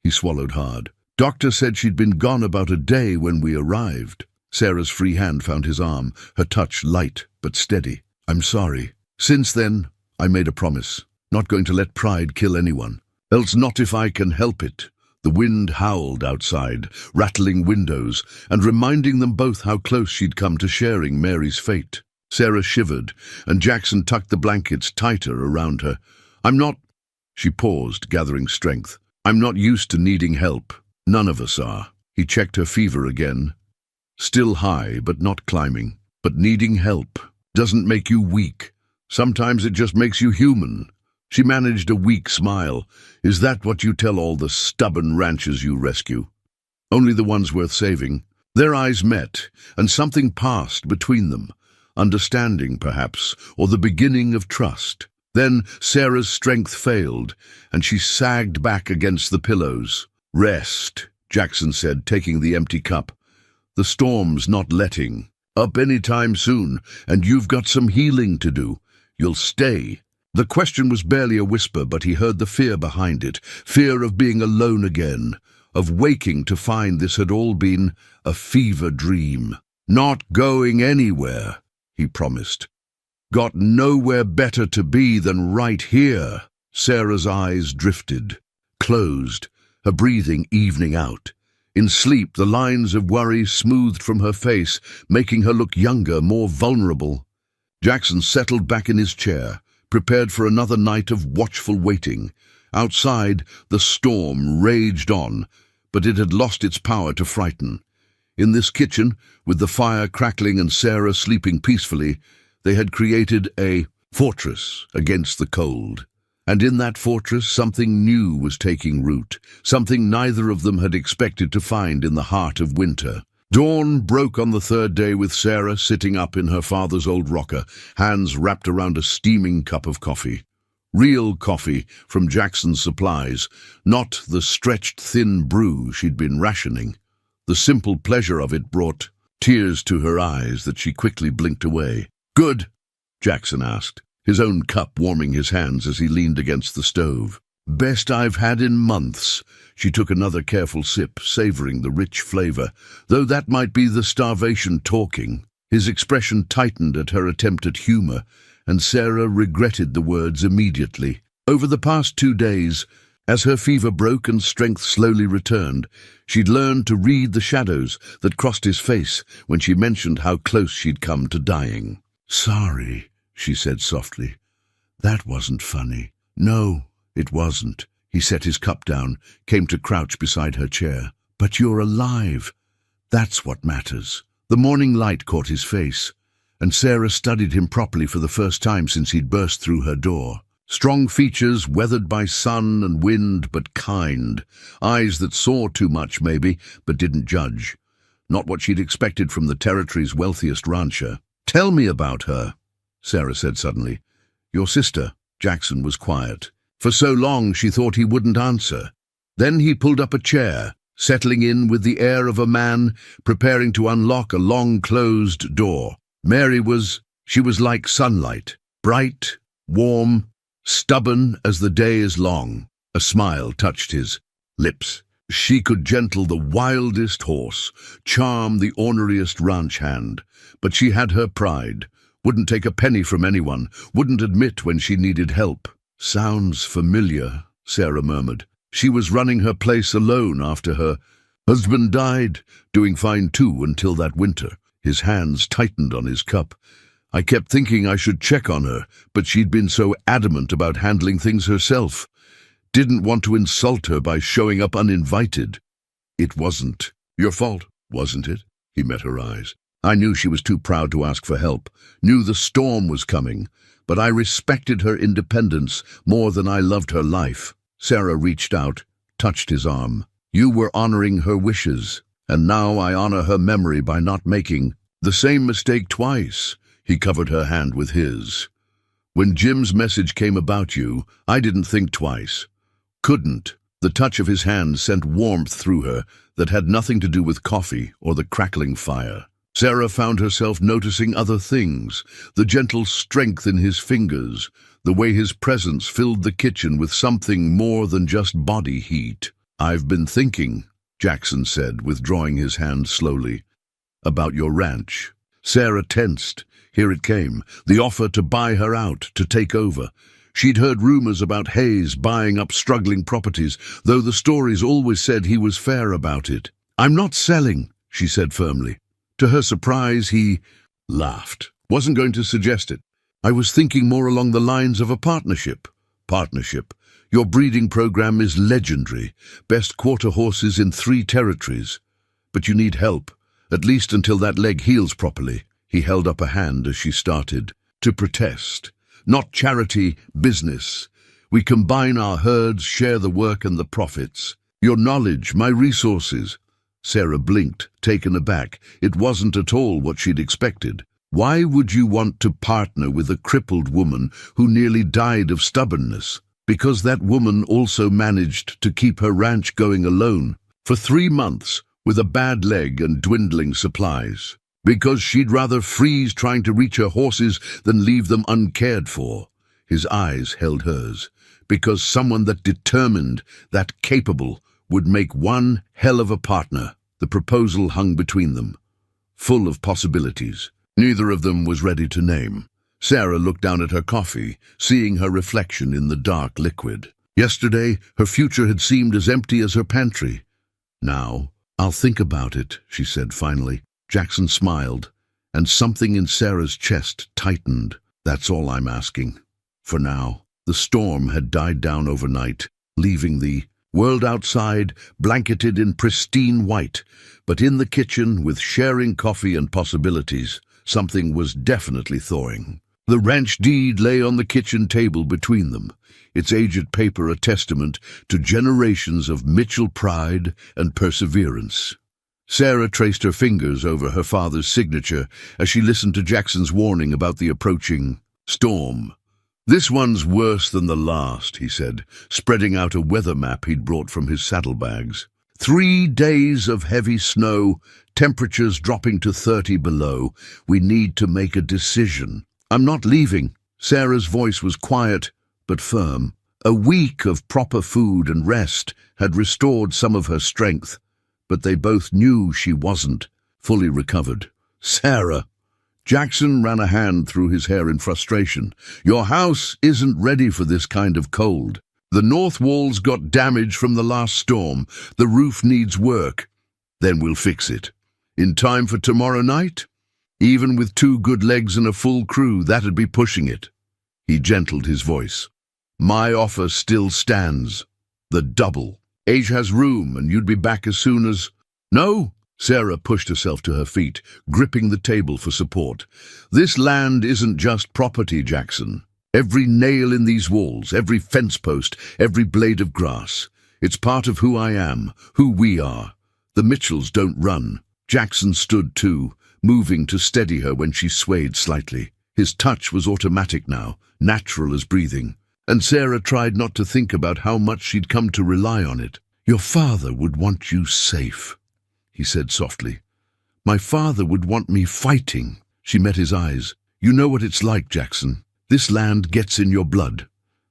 He swallowed hard. "Doctor said she'd been gone about a day when we arrived." Sarah's free hand found his arm, her touch light but steady. "I'm sorry. Since then, I made a promise. Not going to let pride kill anyone. Else not if I can help it." The wind howled outside, rattling windows, and reminding them both how close she'd come to sharing Mary's fate. Sarah shivered, and Jackson tucked the blankets tighter around her. "I'm not..." She paused, gathering strength. "I'm not used to needing help. None of us are." He checked her fever again. Still high, but not climbing. "But needing help doesn't make you weak. Sometimes it just makes you human." She managed a weak smile. "Is that what you tell all the stubborn ranchers you rescue?" "Only the ones worth saving." Their eyes met, and something passed between them. Understanding, perhaps, or the beginning of trust. Then Sarah's strength failed, and she sagged back against the pillows. "Rest," Jackson said, taking the empty cup. "The storm's not letting up any time soon, and you've got some healing to do. You'll stay." The question was barely a whisper, but he heard the fear behind it. Fear of being alone again, of waking to find this had all been a fever dream. "Not going anywhere," he promised. "Got nowhere better to be than right here." Sarah's eyes drifted, closed, her breathing evening out. In sleep, the lines of worry smoothed from her face, making her look younger, more vulnerable. Jackson settled back in his chair, prepared for another night of watchful waiting. Outside, the storm raged on, but it had lost its power to frighten. In this kitchen, with the fire crackling and Sarah sleeping peacefully, they had created a fortress against the cold. And in that fortress, something new was taking root, something neither of them had expected to find in the heart of winter. Dawn broke on the third day with Sarah sitting up in her father's old rocker, hands wrapped around a steaming cup of coffee. Real coffee from Jackson's supplies, not the stretched thin brew she'd been rationing. The simple pleasure of it brought tears to her eyes that she quickly blinked away. "Good?" Jackson asked, his own cup warming his hands as he leaned against the stove. "Best I've had in months." She took another careful sip, savoring the rich flavor, though that might be the starvation talking. His expression tightened at her attempt at humor, and Sarah regretted the words immediately. Over the past 2 days, as her fever broke and strength slowly returned, she'd learned to read the shadows that crossed his face when she mentioned how close she'd come to dying. "Sorry," she said softly. "That wasn't funny." "No, it wasn't." He set his cup down, came to crouch beside her chair. "But you're alive. That's what matters." The morning light caught his face, and Sarah studied him properly for the first time since he'd burst through her door. Strong features, weathered by sun and wind, but kind. Eyes that saw too much, maybe, but didn't judge. Not what she'd expected from the territory's wealthiest rancher. "Tell me about her," Sarah said suddenly. "Your sister." Jackson was quiet. For so long she thought he wouldn't answer. Then he pulled up a chair, settling in with the air of a man preparing to unlock a long-closed door. She was like sunlight, bright, warm, stubborn as the day is long. A smile touched his lips. She could gentle the wildest horse, charm the orneriest ranch hand, but she had her pride, wouldn't take a penny from anyone, wouldn't admit when she needed help. "Sounds familiar," Sarah murmured. "She was running her place alone after her husband died, doing fine too until that winter." His hands tightened on his cup. "I kept thinking I should check on her, but she'd been so adamant about handling things herself. Didn't want to insult her by showing up uninvited." "It wasn't your fault, wasn't it?" He met her eyes. "I knew she was too proud to ask for help, knew the storm was coming, but I respected her independence more than I loved her life." Sarah reached out, touched his arm. "You were honoring her wishes, and now I honor her memory by not making the same mistake twice." He covered her hand with his. "When Jim's message came about you, I didn't think twice. Couldn't." The touch of his hand sent warmth through her that had nothing to do with coffee or the crackling fire. Sarah found herself noticing other things, the gentle strength in his fingers, the way his presence filled the kitchen with something more than just body heat. "I've been thinking," Jackson said, withdrawing his hand slowly, "about your ranch." Sarah tensed. Here it came, the offer to buy her out, to take over. She'd heard rumors about Hayes buying up struggling properties, though the stories always said he was fair about it. "I'm not selling," she said firmly. To her surprise, he laughed. "Wasn't going to suggest it. I was thinking more along the lines of a partnership." "Partnership? Your breeding program is legendary. Best quarter horses in 3 territories. But you need help, at least until that leg heals properly." He held up a hand as she started to protest. "Not charity, business. We combine our herds, share the work and the profits. Your knowledge, my resources." Sarah blinked, taken aback. It wasn't at all what she'd expected. Why would you want to partner with a crippled woman who nearly died of stubbornness? Because that woman also managed to keep her ranch going alone for 3 months with a bad leg and dwindling supplies. Because she'd rather freeze trying to reach her horses than leave them uncared for. His eyes held hers. Because someone that determined, that capable, would make one hell of a partner. The proposal hung between them, full of possibilities. Neither of them was ready to name. Sarah looked down at her coffee, seeing her reflection in the dark liquid. Yesterday, her future had seemed as empty as her pantry. Now, "I'll think about it," she said finally. Jackson smiled, and something in Sarah's chest tightened. "That's all I'm asking. For now." The storm had died down overnight, leaving the world outside blanketed in pristine white. But in the kitchen, with sharing coffee and possibilities, something was definitely thawing. The ranch deed lay on the kitchen table between them, its aged paper a testament to generations of Mitchell pride and perseverance. Sarah traced her fingers over her father's signature as she listened to Jackson's warning about the approaching storm. "This one's worse than the last," he said, spreading out a weather map he'd brought from his saddlebags. 3 days of heavy snow, temperatures dropping to 30 below. We need to make a decision. "I'm not leaving." Sarah's voice was quiet but firm. A week of proper food and rest had restored some of her strength, but they both knew she wasn't fully recovered. "Sarah." Jackson ran a hand through his hair in frustration. "Your house isn't ready for this kind of cold. The north walls got damage from the last storm. The roof needs work. Then we'll fix it. In time for tomorrow night? Even with 2 good legs and a full crew, that'd be pushing it." He gentled his voice. "My offer still stands. The double. Age has room, and you'd be back as soon as—" "No." Sarah pushed herself to her feet, gripping the table for support. "This land isn't just property, Jackson. Every nail in these walls, every fence post, every blade of grass. It's part of who I am, who we are. The Mitchells don't run." Jackson stood too, moving to steady her when she swayed slightly. His touch was automatic now, natural as breathing, and Sarah tried not to think about how much she'd come to rely on it. "Your father would want you safe," he said softly. "My father would want me fighting." She met his eyes. "You know what it's like, Jackson. This land gets in your blood,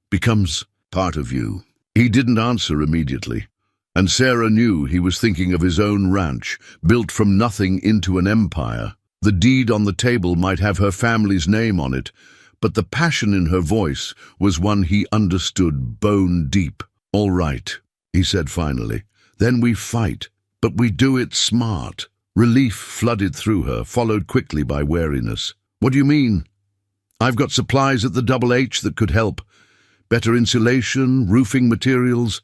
becomes part of you." He didn't answer immediately, and Sarah knew he was thinking of his own ranch, built from nothing into an empire. The deed on the table might have her family's name on it, but the passion in her voice was one he understood bone deep. "All right," he said finally. "Then we fight. But we do it smart." Relief flooded through her, followed quickly by wariness. "What do you mean?" "I've got supplies at the Double H that could help. Better insulation, roofing materials.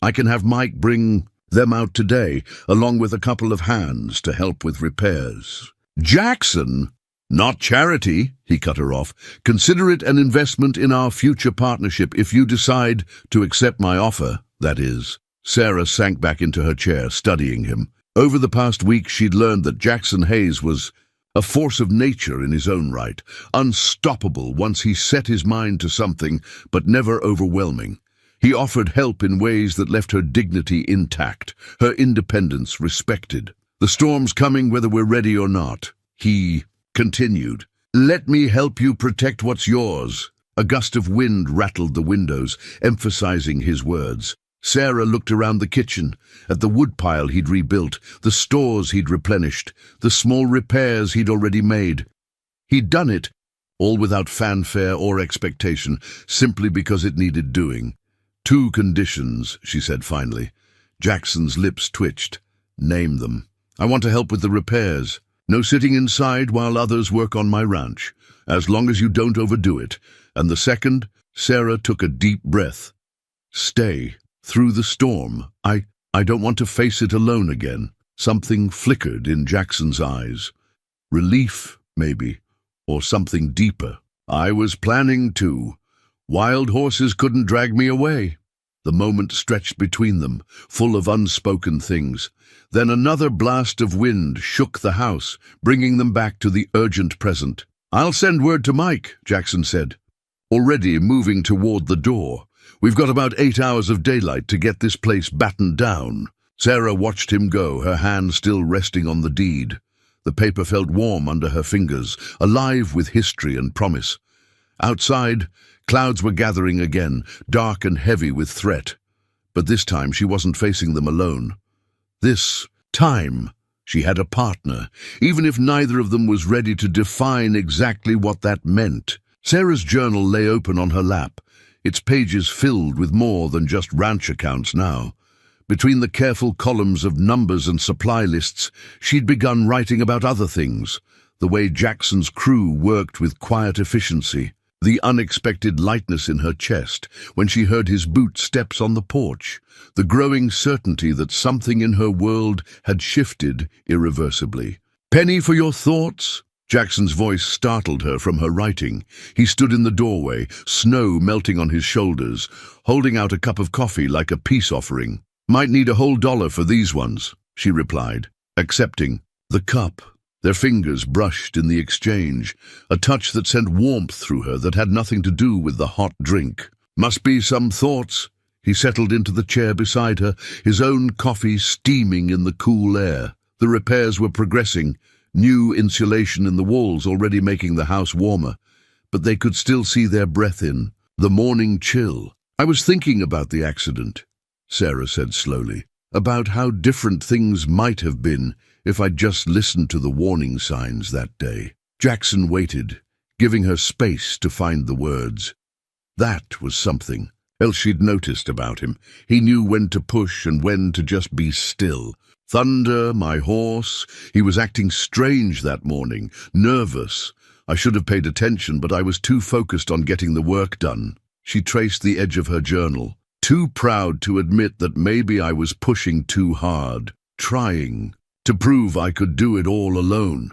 I can have Mike bring them out today, along with a couple of hands to help with repairs." "Jackson!" "Not charity," he cut her off. "Consider it an investment in our future partnership if you decide to accept my offer, that is." Sarah sank back into her chair, studying him. Over the past week, she'd learned that Jackson Hayes was a force of nature in his own right, unstoppable once he set his mind to something, but never overwhelming. He offered help in ways that left her dignity intact, her independence respected. "The storm's coming whether we're ready or not," he continued. "Let me help you protect what's yours." A gust of wind rattled the windows, emphasizing his words. Sarah looked around the kitchen, at the woodpile he'd rebuilt, the stores he'd replenished, the small repairs he'd already made. He'd done it, all without fanfare or expectation, simply because it needed doing. "2 conditions," she said finally. Jackson's lips twitched. "Name them." "I want to help with the repairs. No sitting inside while others work on my ranch, as long as you don't overdo it. And the second," Sarah took a deep breath. "Stay. Through the storm. I don't want to face it alone again." Something flickered in Jackson's eyes. Relief, maybe, or something deeper. "I was planning to. Wild horses couldn't drag me away." The moment stretched between them, full of unspoken things. Then another blast of wind shook the house, bringing them back to the urgent present. "I'll send word to Mike," Jackson said, already moving toward the door. "We've got about 8 hours of daylight to get this place battened down." Sarah watched him go, her hand still resting on the deed. The paper felt warm under her fingers, alive with history and promise. Outside, clouds were gathering again, dark and heavy with threat. But this time she wasn't facing them alone. This time she had a partner, even if neither of them was ready to define exactly what that meant. Sarah's journal lay open on her lap, its pages filled with more than just ranch accounts now. Between the careful columns of numbers and supply lists, she'd begun writing about other things, the way Jackson's crew worked with quiet efficiency, the unexpected lightness in her chest when she heard his boot steps on the porch, the growing certainty that something in her world had shifted irreversibly. "Penny for your thoughts?" Jackson's voice startled her from her writing. He stood in the doorway, snow melting on his shoulders, holding out a cup of coffee like a peace offering. "Might need a whole $1 for these ones," she replied, accepting the cup. Their fingers brushed in the exchange, a touch that sent warmth through her that had nothing to do with the hot drink. "Must be some thoughts." He settled into the chair beside her, his own coffee steaming in the cool air. The repairs were progressing, new insulation in the walls already making the house warmer, but they could still see their breath in, the morning chill. "I was thinking about the accident," Sarah said slowly, "about how different things might have been if I'd just listened to the warning signs that day." Jackson waited, giving her space to find the words. That was something else she'd noticed about him. He knew when to push and when to just be still. "Thunder, my horse." He was acting strange that morning, nervous. "I should have paid attention, but I was too focused on getting the work done." She traced the edge of her journal. "Too proud to admit that maybe I was pushing too hard, trying to prove I could do it all alone."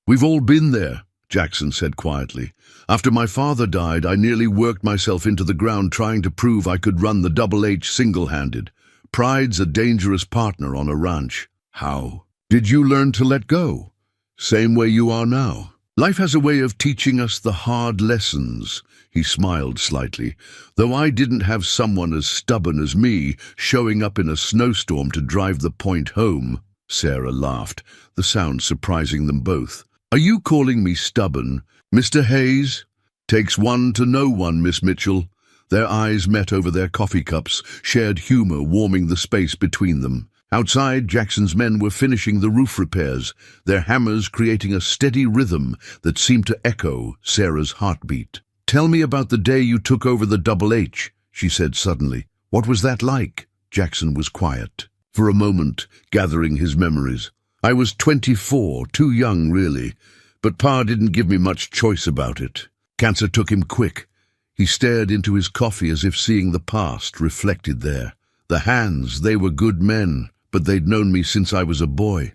"We've all been there," Jackson said quietly. "After my father died, I nearly worked myself into the ground trying to prove I could run the Double H single-handed. Pride's a dangerous partner on a ranch." "How did you learn to let go?" "Same way you are now. Life has a way of teaching us the hard lessons." He smiled slightly. "Though I didn't have someone as stubborn as me showing up in a snowstorm to drive the point home." Sarah laughed, the sound surprising them both. "Are you calling me stubborn, Mr. Hayes?" "Takes one to know one, Miss Mitchell." Their eyes met over their coffee cups, shared humor warming the space between them. Outside, Jackson's men were finishing the roof repairs, their hammers creating a steady rhythm that seemed to echo Sarah's heartbeat. "Tell me about the day you took over the Double H," she said suddenly. "What was that like?" Jackson was quiet, for a moment, gathering his memories. "I was 24, too young really, but Pa didn't give me much choice about it. Cancer took him quick." He stared into his coffee as if seeing the past reflected there. "The hands, they were good men, but they'd known me since I was a boy.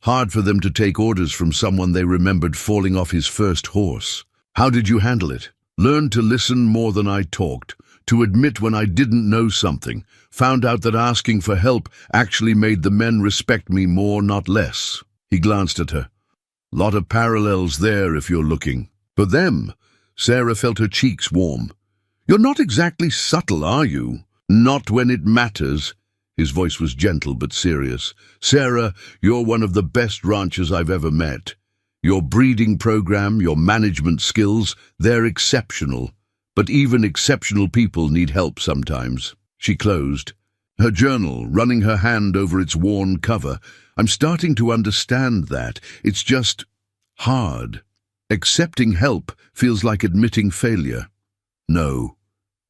Hard for them to take orders from someone they remembered falling off his first horse." "How did you handle it?" "Learned to listen more than I talked, to admit when I didn't know something. Found out that asking for help actually made the men respect me more, not less." He glanced at her. "Lot of parallels there if you're looking." "For them?" Sarah felt her cheeks warm. "You're not exactly subtle, are you?" "Not when it matters." His voice was gentle but serious. "Sarah, you're one of the best ranchers I've ever met. Your breeding program, your management skills, they're exceptional. But even exceptional people need help sometimes." She closed her journal, running her hand over its worn cover. "I'm starting to understand that. It's just hard. Accepting help feels like admitting failure." "No."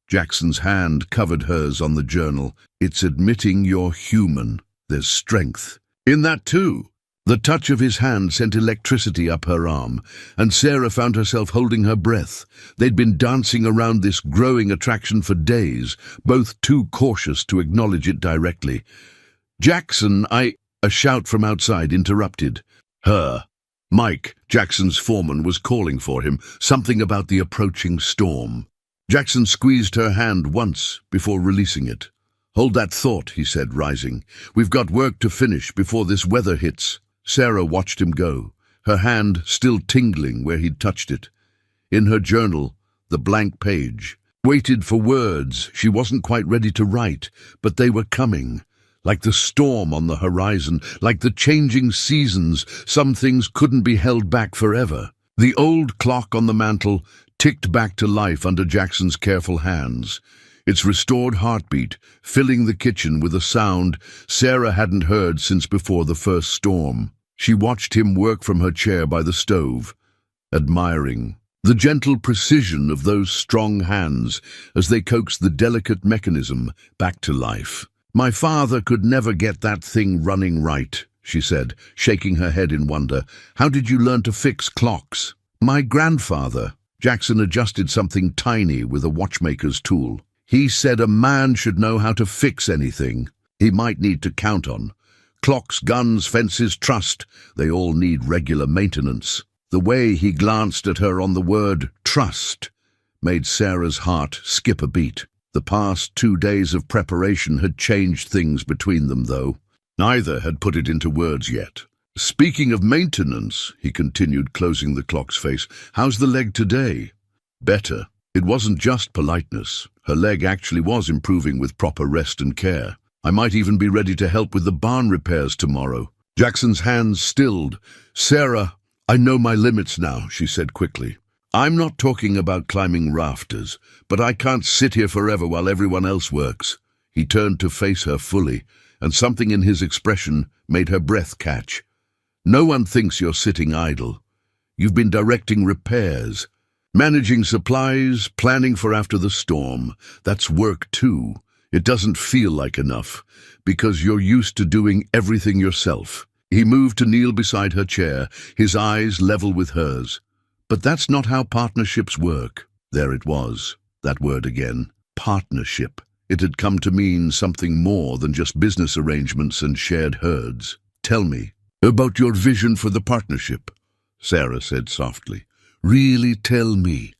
Jackson's hand covered hers on the journal. "It's admitting you're human. There's strength in that too." The touch of his hand sent electricity up her arm, and Sarah found herself holding her breath. They'd been dancing around this growing attraction for days, both too cautious to acknowledge it directly. "Jackson, A shout from outside interrupted her. Mike, Jackson's foreman, was calling for him, something about the approaching storm. Jackson squeezed her hand once before releasing it. Hold that thought, he said, rising. We've got work to finish before this weather hits. Sarah watched him go, her hand still tingling where he'd touched it. In her journal, the blank page, waited for words she wasn't quite ready to write, but they were coming. Like the storm on the horizon, like the changing seasons, some things couldn't be held back forever. The old clock on the mantel ticked back to life under Jackson's careful hands. Its restored heartbeat filling the kitchen with a sound Sarah hadn't heard since before the first storm. She watched him work from her chair by the stove, admiring the gentle precision of those strong hands as they coaxed the delicate mechanism back to life. My father could never get that thing running right, she said, shaking her head in wonder. How did you learn to fix clocks? My grandfather. Jackson adjusted something tiny with a watchmaker's tool. He said a man should know how to fix anything he might need to count on. Clocks, guns, fences, trust, they all need regular maintenance. The way he glanced at her on the word trust made Sarah's heart skip a beat. The past 2 days of preparation had changed things between them, though. Neither had put it into words yet. Speaking of maintenance, he continued, closing the clock's face, how's the leg today? Better. It wasn't just politeness. Her leg actually was improving with proper rest and care. I might even be ready to help with the barn repairs tomorrow. Jackson's hands stilled. Sarah, I know my limits now, she said quickly. I'm not talking about climbing rafters, but I can't sit here forever while everyone else works. He turned to face her fully, and something in his expression made her breath catch. No one thinks you're sitting idle. You've been directing repairs, managing supplies, planning for after the storm. That's work too. It doesn't feel like enough, because you're used to doing everything yourself. He moved to kneel beside her chair, his eyes level with hers. But that's not how partnerships work. There it was, that word again, partnership. It had come to mean something more than just business arrangements and shared herds. Tell me about your vision for the partnership, Sarah said softly. Really tell me.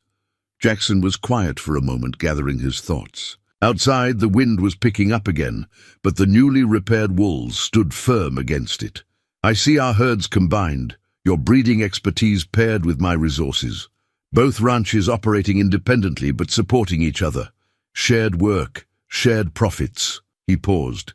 Jackson was quiet for a moment, gathering his thoughts. Outside, the wind was picking up again, but the newly repaired walls stood firm against it. I see our herds combined. Your breeding expertise paired with my resources. Both ranches operating independently but supporting each other. Shared work, shared profits. He paused.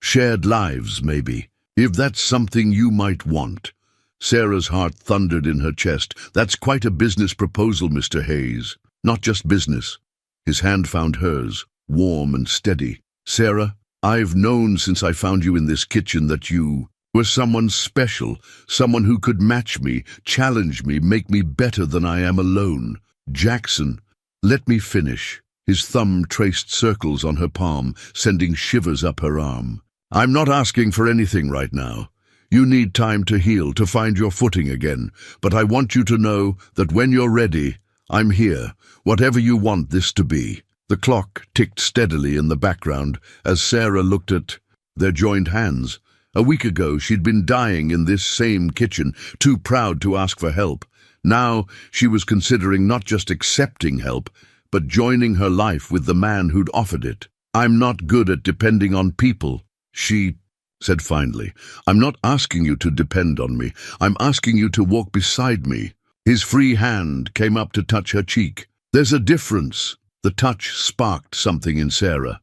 Shared lives, maybe, if that's something you might want. Sarah's heart thundered in her chest. That's quite a business proposal, Mr. Hayes. Not just business. His hand found hers, warm and steady. Sarah, I've known since I found you in this kitchen that you were someone special, someone who could match me, challenge me, make me better than I am alone. Jackson, let me finish. His thumb traced circles on her palm, sending shivers up her arm. I'm not asking for anything right now. You need time to heal, to find your footing again. But I want you to know that when you're ready, I'm here, whatever you want this to be. The clock ticked steadily in the background as Sarah looked at their joined hands. A week ago, she'd been dying in this same kitchen, too proud to ask for help. Now, she was considering not just accepting help, but joining her life with the man who'd offered it. I'm not good at depending on people, she said finally. I'm not asking you to depend on me. I'm asking you to walk beside me. His free hand came up to touch her cheek. There's a difference. The touch sparked something in Sarah.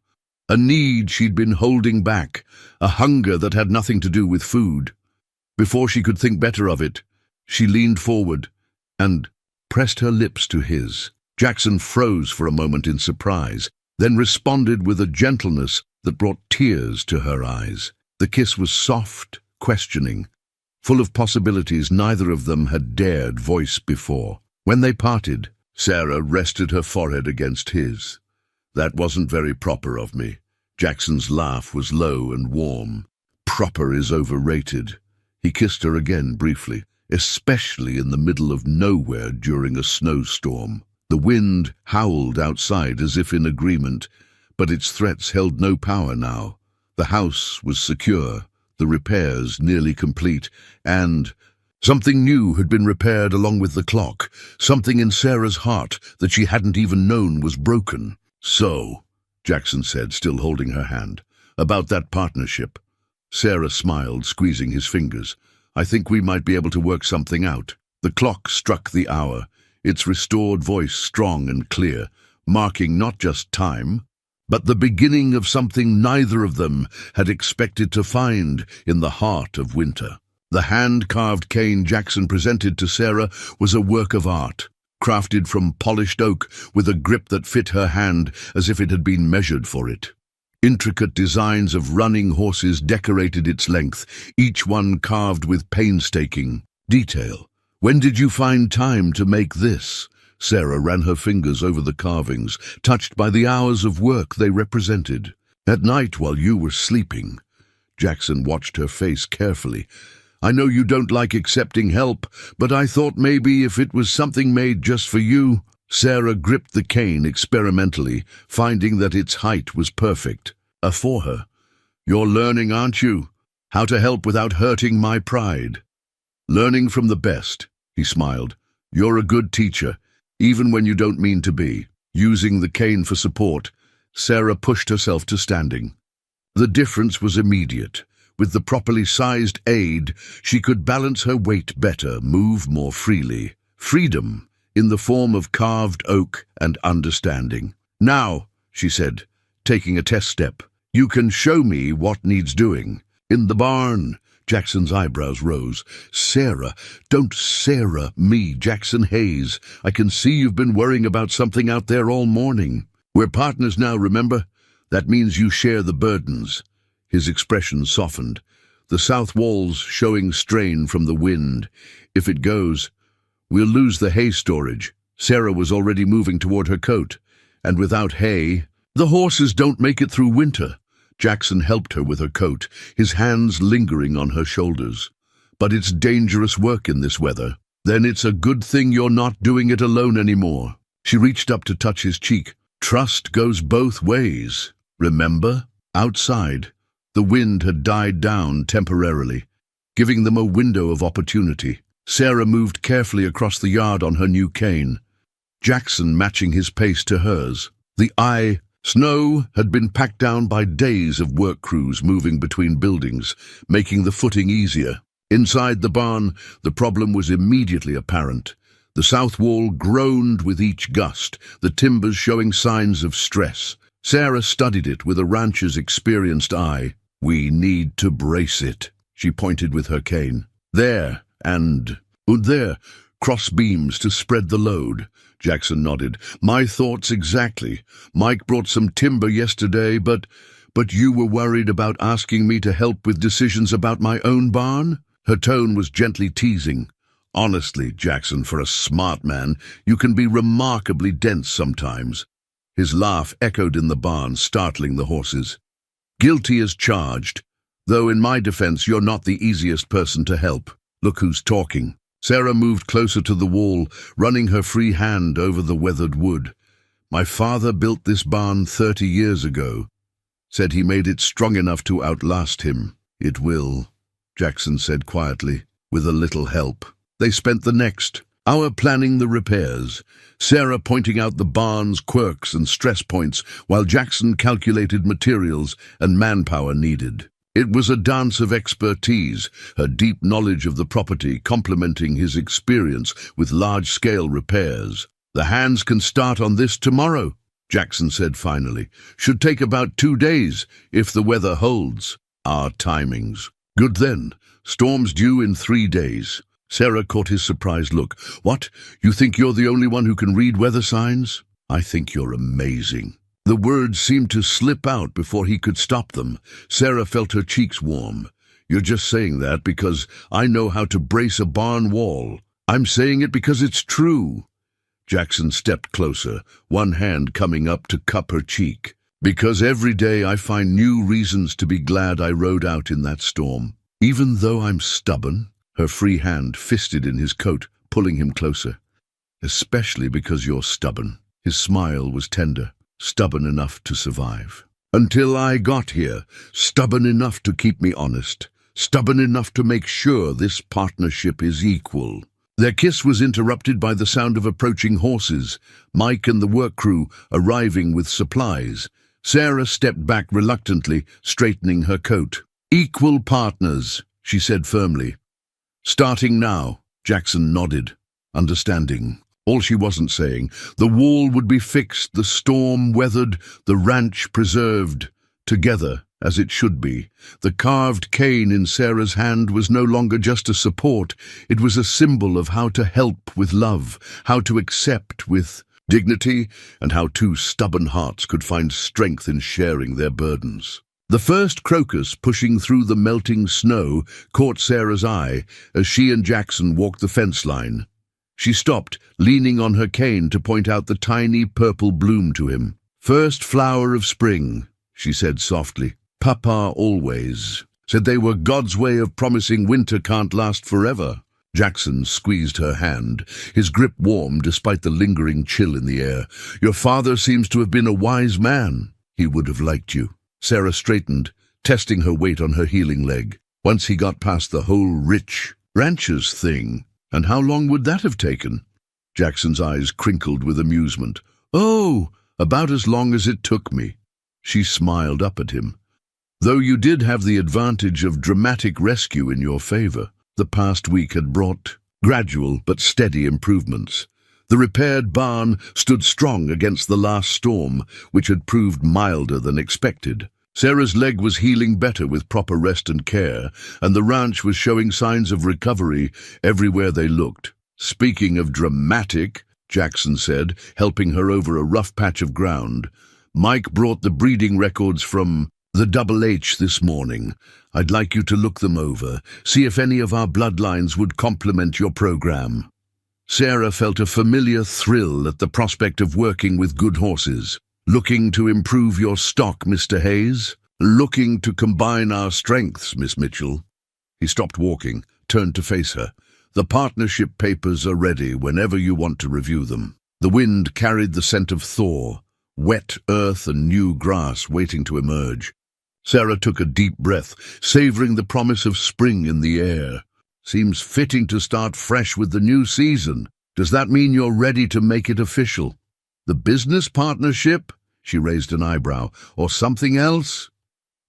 A need she'd been holding back, a hunger that had nothing to do with food. Before she could think better of it, she leaned forward and pressed her lips to his. Jackson froze for a moment in surprise, then responded with a gentleness that brought tears to her eyes. The kiss was soft, questioning, full of possibilities neither of them had dared voice before. When they parted, Sarah rested her forehead against his. That wasn't very proper of me. Jackson's laugh was low and warm. Proper is overrated. He kissed her again briefly, especially in the middle of nowhere during a snowstorm. The wind howled outside as if in agreement, but its threats held no power now. The house was secure, the repairs nearly complete, and something new had been repaired along with the clock, something in Sarah's heart that she hadn't even known was broken. So, Jackson said, still holding her hand. "About that partnership." Sarah smiled, squeezing his fingers. "I think we might be able to work something out." The clock struck the hour, its restored voice strong and clear, marking not just time, but the beginning of something neither of them had expected to find in the heart of winter. The hand-carved cane Jackson presented to Sarah was a work of art, crafted from polished oak with a grip that fit her hand as if it had been measured for it. Intricate designs of running horses decorated its length, each one carved with painstaking detail. "When did you find time to make this?" Sarah ran her fingers over the carvings, touched by the hours of work they represented. "At night while you were sleeping." Jackson watched her face carefully. "I know you don't like accepting help, but I thought maybe if it was something made just for you." Sarah gripped the cane experimentally, finding that its height was perfect. For her. "You're learning, aren't you? How to help without hurting my pride." "Learning from the best," he smiled. "You're a good teacher, even when you don't mean to be." Using the cane for support, Sarah pushed herself to standing. The difference was immediate. With the properly sized aid, she could balance her weight better, move more freely. Freedom, in the form of carved oak and understanding. "Now," she said, taking a test step, "you can show me what needs doing." "In the barn." Jackson's eyebrows rose. "Sarah, don't Sarah me, Jackson Hayes. I can see you've been worrying about something out there all morning. We're partners now, remember? That means you share the burdens." His expression softened, the south walls showing strain from the wind. "If it goes, we'll lose the hay storage." Sarah was already moving toward her coat. "And without hay, the horses don't make it through winter." Jackson helped her with her coat, his hands lingering on her shoulders. "But it's dangerous work in this weather." "Then it's a good thing you're not doing it alone anymore." She reached up to touch his cheek. "Trust goes both ways. Remember?" Outside, the wind had died down temporarily, giving them a window of opportunity. Sarah moved carefully across the yard on her new cane, Jackson matching his pace to hers. Snow had been packed down by days of work crews moving between buildings, making the footing easier. Inside the barn, the problem was immediately apparent. The south wall groaned with each gust, the timbers showing signs of stress. Sarah studied it with a rancher's experienced eye. "We need to brace it," she pointed with her cane. "There, and there, cross beams to spread the load." Jackson nodded. "My thoughts exactly. Mike brought some timber yesterday, but you were worried about asking me to help with decisions about my own barn?" Her tone was gently teasing. "Honestly, Jackson, for a smart man, you can be remarkably dense sometimes." His laugh echoed in the barn, startling the horses. "Guilty as charged, though in my defense you're not the easiest person to help. Look who's talking." Sarah moved closer to the wall, running her free hand over the weathered wood. "My father built this barn 30 years ago. Said he made it strong enough to outlast him." "It will," Jackson said quietly, "with a little help." They spent the next hour planning the repairs, Sarah pointing out the barn's quirks and stress points, while Jackson calculated materials and manpower needed. It was a dance of expertise, her deep knowledge of the property complementing his experience with large-scale repairs. "The hands can start on this tomorrow," Jackson said finally. "Should take about 2 days, if the weather holds." "Our timings." "Good then. Storm's due in 3 days." Sarah caught his surprised look. "What? You think you're the only one who can read weather signs?" "I think you're amazing." The words seemed to slip out before he could stop them. Sarah felt her cheeks warm. "You're just saying that because I know how to brace a barn wall. I'm saying it because it's true." Jackson stepped closer, one hand coming up to cup her cheek. "Because every day I find new reasons to be glad I rode out in that storm. Even though I'm stubborn." Her free hand fisted in his coat, pulling him closer. "Especially because you're stubborn." His smile was tender. "Stubborn enough to survive. Until I got here, stubborn enough to keep me honest, stubborn enough to make sure this partnership is equal." Their kiss was interrupted by the sound of approaching horses, Mike and the work crew arriving with supplies. Sarah stepped back reluctantly, straightening her coat. "Equal partners," she said firmly. "Starting now." Jackson nodded, understanding. All she wasn't saying. The wall would be fixed, the storm weathered, the ranch preserved. Together, as it should be. The carved cane in Sarah's hand was no longer just a support. It was a symbol of how to help with love, how to accept with dignity, and how two stubborn hearts could find strength in sharing their burdens. The first crocus pushing through the melting snow caught Sarah's eye as she and Jackson walked the fence line. She stopped, leaning on her cane to point out the tiny purple bloom to him. "First flower of spring," she said softly. "Papa always said they were God's way of promising winter can't last forever." Jackson squeezed her hand, his grip warm despite the lingering chill in the air. "Your father seems to have been a wise man. He would have liked you." Sarah straightened, testing her weight on her healing leg. Once he got past the whole rich ranchers thing, and how long would that have taken? Jackson's eyes crinkled with amusement. "Oh, about as long as it took me." She smiled up at him. "Though you did have the advantage of dramatic rescue in your favor. The past week had brought gradual but steady improvements. The repaired barn stood strong against the last storm, which had proved milder than expected. Sarah's leg was healing better with proper rest and care, and the ranch was showing signs of recovery everywhere they looked. "Speaking of dramatic," Jackson said, helping her over a rough patch of ground, "Mike brought the breeding records from the Double H this morning. I'd like you to look them over, see if any of our bloodlines would complement your program." Sarah felt a familiar thrill at the prospect of working with good horses. "Looking to improve your stock, Mr. Hayes? Looking to combine our strengths, Miss Mitchell." He stopped walking, turned to face her. "The partnership papers are ready whenever you want to review them." The wind carried the scent of thaw, wet earth and new grass waiting to emerge. Sarah took a deep breath, savoring the promise of spring in the air. "Seems fitting to start fresh with the new season. Does that mean you're ready to make it official? The business partnership?" She raised an eyebrow. "Or something else?"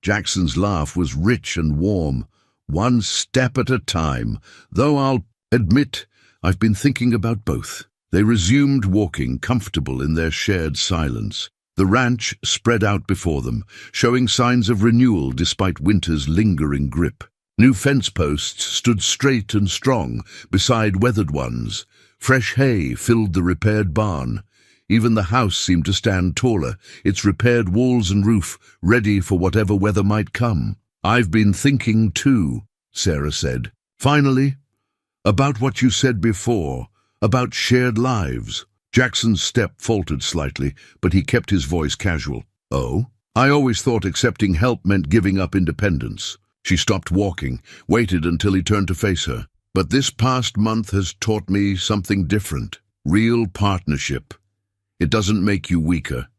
Jackson's laugh was rich and warm. "One step at a time, though I'll admit I've been thinking about both." They resumed walking, comfortable in their shared silence. The ranch spread out before them, showing signs of renewal despite winter's lingering grip. New fence posts stood straight and strong beside weathered ones. Fresh hay filled the repaired barn. Even the house seemed to stand taller, its repaired walls and roof ready for whatever weather might come. "I've been thinking too," Sarah said. "Finally, about what you said before, about shared lives." Jackson's step faltered slightly, but he kept his voice casual. "Oh? I always thought accepting help meant giving up independence." She stopped walking, waited until he turned to face her. "But this past month has taught me something different. Real partnership. It doesn't make you weaker.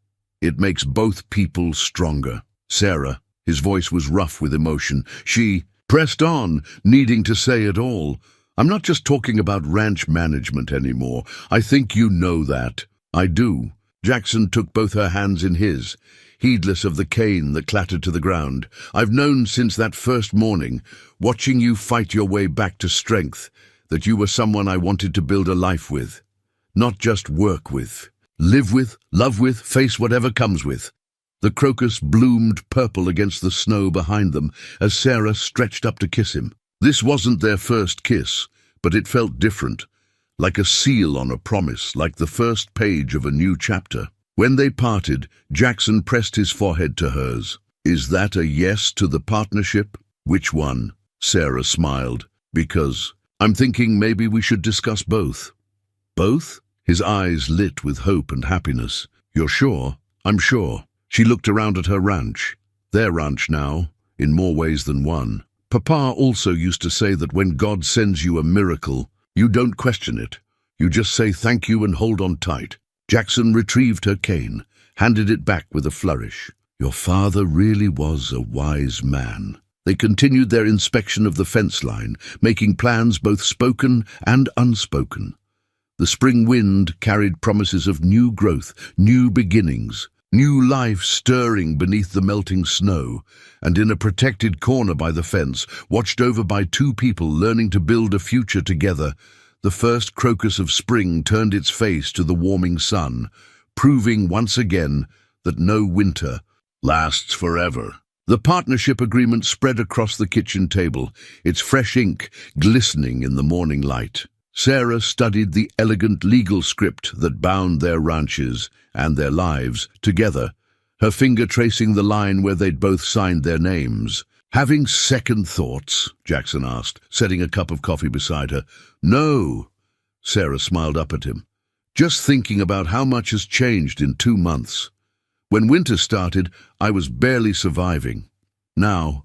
It makes both people stronger." Sarah, his voice was rough with emotion. She pressed on, needing to say it all. "I'm not just talking about ranch management anymore. I think you know that." "I do." Jackson took both her hands in his, heedless of the cane that clattered to the ground. "I've known since that first morning, watching you fight your way back to strength, that you were someone I wanted to build a life with. Not just work with. Live with, love with, face whatever comes with." The crocus bloomed purple against the snow behind them as Sarah stretched up to kiss him. This wasn't their first kiss, but it felt different, like a seal on a promise, like the first page of a new chapter. When they parted, Jackson pressed his forehead to hers. "Is that a yes to the partnership?" "Which one?" Sarah smiled. "Because I'm thinking maybe we should discuss both." "Both?" His eyes lit with hope and happiness. "You're sure?" "I'm sure." She looked around at her ranch. Their ranch now, in more ways than one. Papa also used to say that when God sends you a miracle, you don't question it. You just say thank you and hold on tight. Jackson retrieved her cane, handed it back with a flourish. "Your father really was a wise man." They continued their inspection of the fence line, making plans both spoken and unspoken. The spring wind carried promises of new growth, new beginnings. new life stirring beneath the melting snow, and in a protected corner by the fence, watched over by two people learning to build a future together, the first crocus of spring turned its face to the warming sun, proving once again that no winter lasts forever. The partnership agreement spread across the kitchen table, its fresh ink glistening in the morning light. Sarah studied the elegant legal script that bound their ranches and their lives together, her finger tracing the line where they'd both signed their names. "Having second thoughts?" Jackson asked, setting a cup of coffee beside her. "No," Sarah smiled up at him. "Just thinking about how much has changed in 2 months. When winter started, I was barely surviving. Now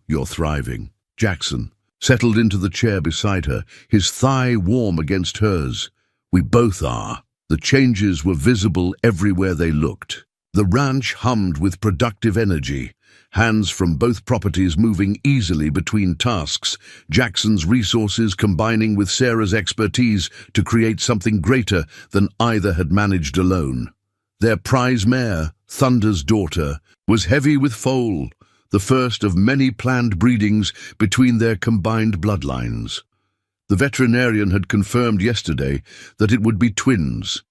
you're thriving." Jackson settled into the chair beside her, his thigh warm against hers. "We both are." The changes were visible everywhere they looked. The ranch hummed with productive energy, hands from both properties moving easily between tasks, Jackson's resources combining with Sarah's expertise to create something greater than either had managed alone. Their prize mare, Thunder's Daughter, was heavy with foal, the first of many planned breedings between their combined bloodlines. The veterinarian had confirmed yesterday that it would be twins,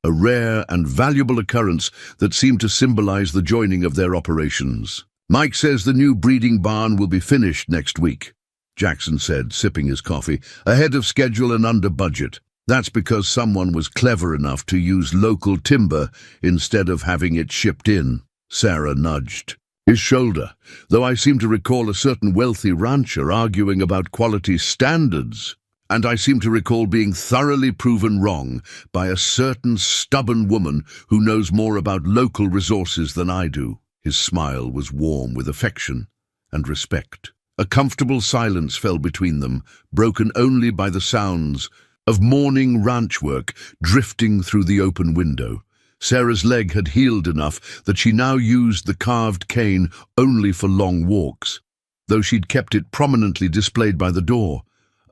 a rare and valuable occurrence that seemed to symbolize the joining of their operations. "Mike says the new breeding barn will be finished next week," Jackson said, sipping his coffee, "ahead of schedule and under budget. That's because someone was clever enough to use local timber instead of having it shipped in." Sarah nudged his shoulder, "though I seem to recall a certain wealthy rancher arguing about quality standards. And I seem to recall being thoroughly proven wrong by a certain stubborn woman who knows more about local resources than I do." His smile was warm with affection and respect. A comfortable silence fell between them, broken only by the sounds of morning ranch work drifting through the open window. Sarah's leg had healed enough that she now used the carved cane only for long walks, though she'd kept it prominently displayed by the door,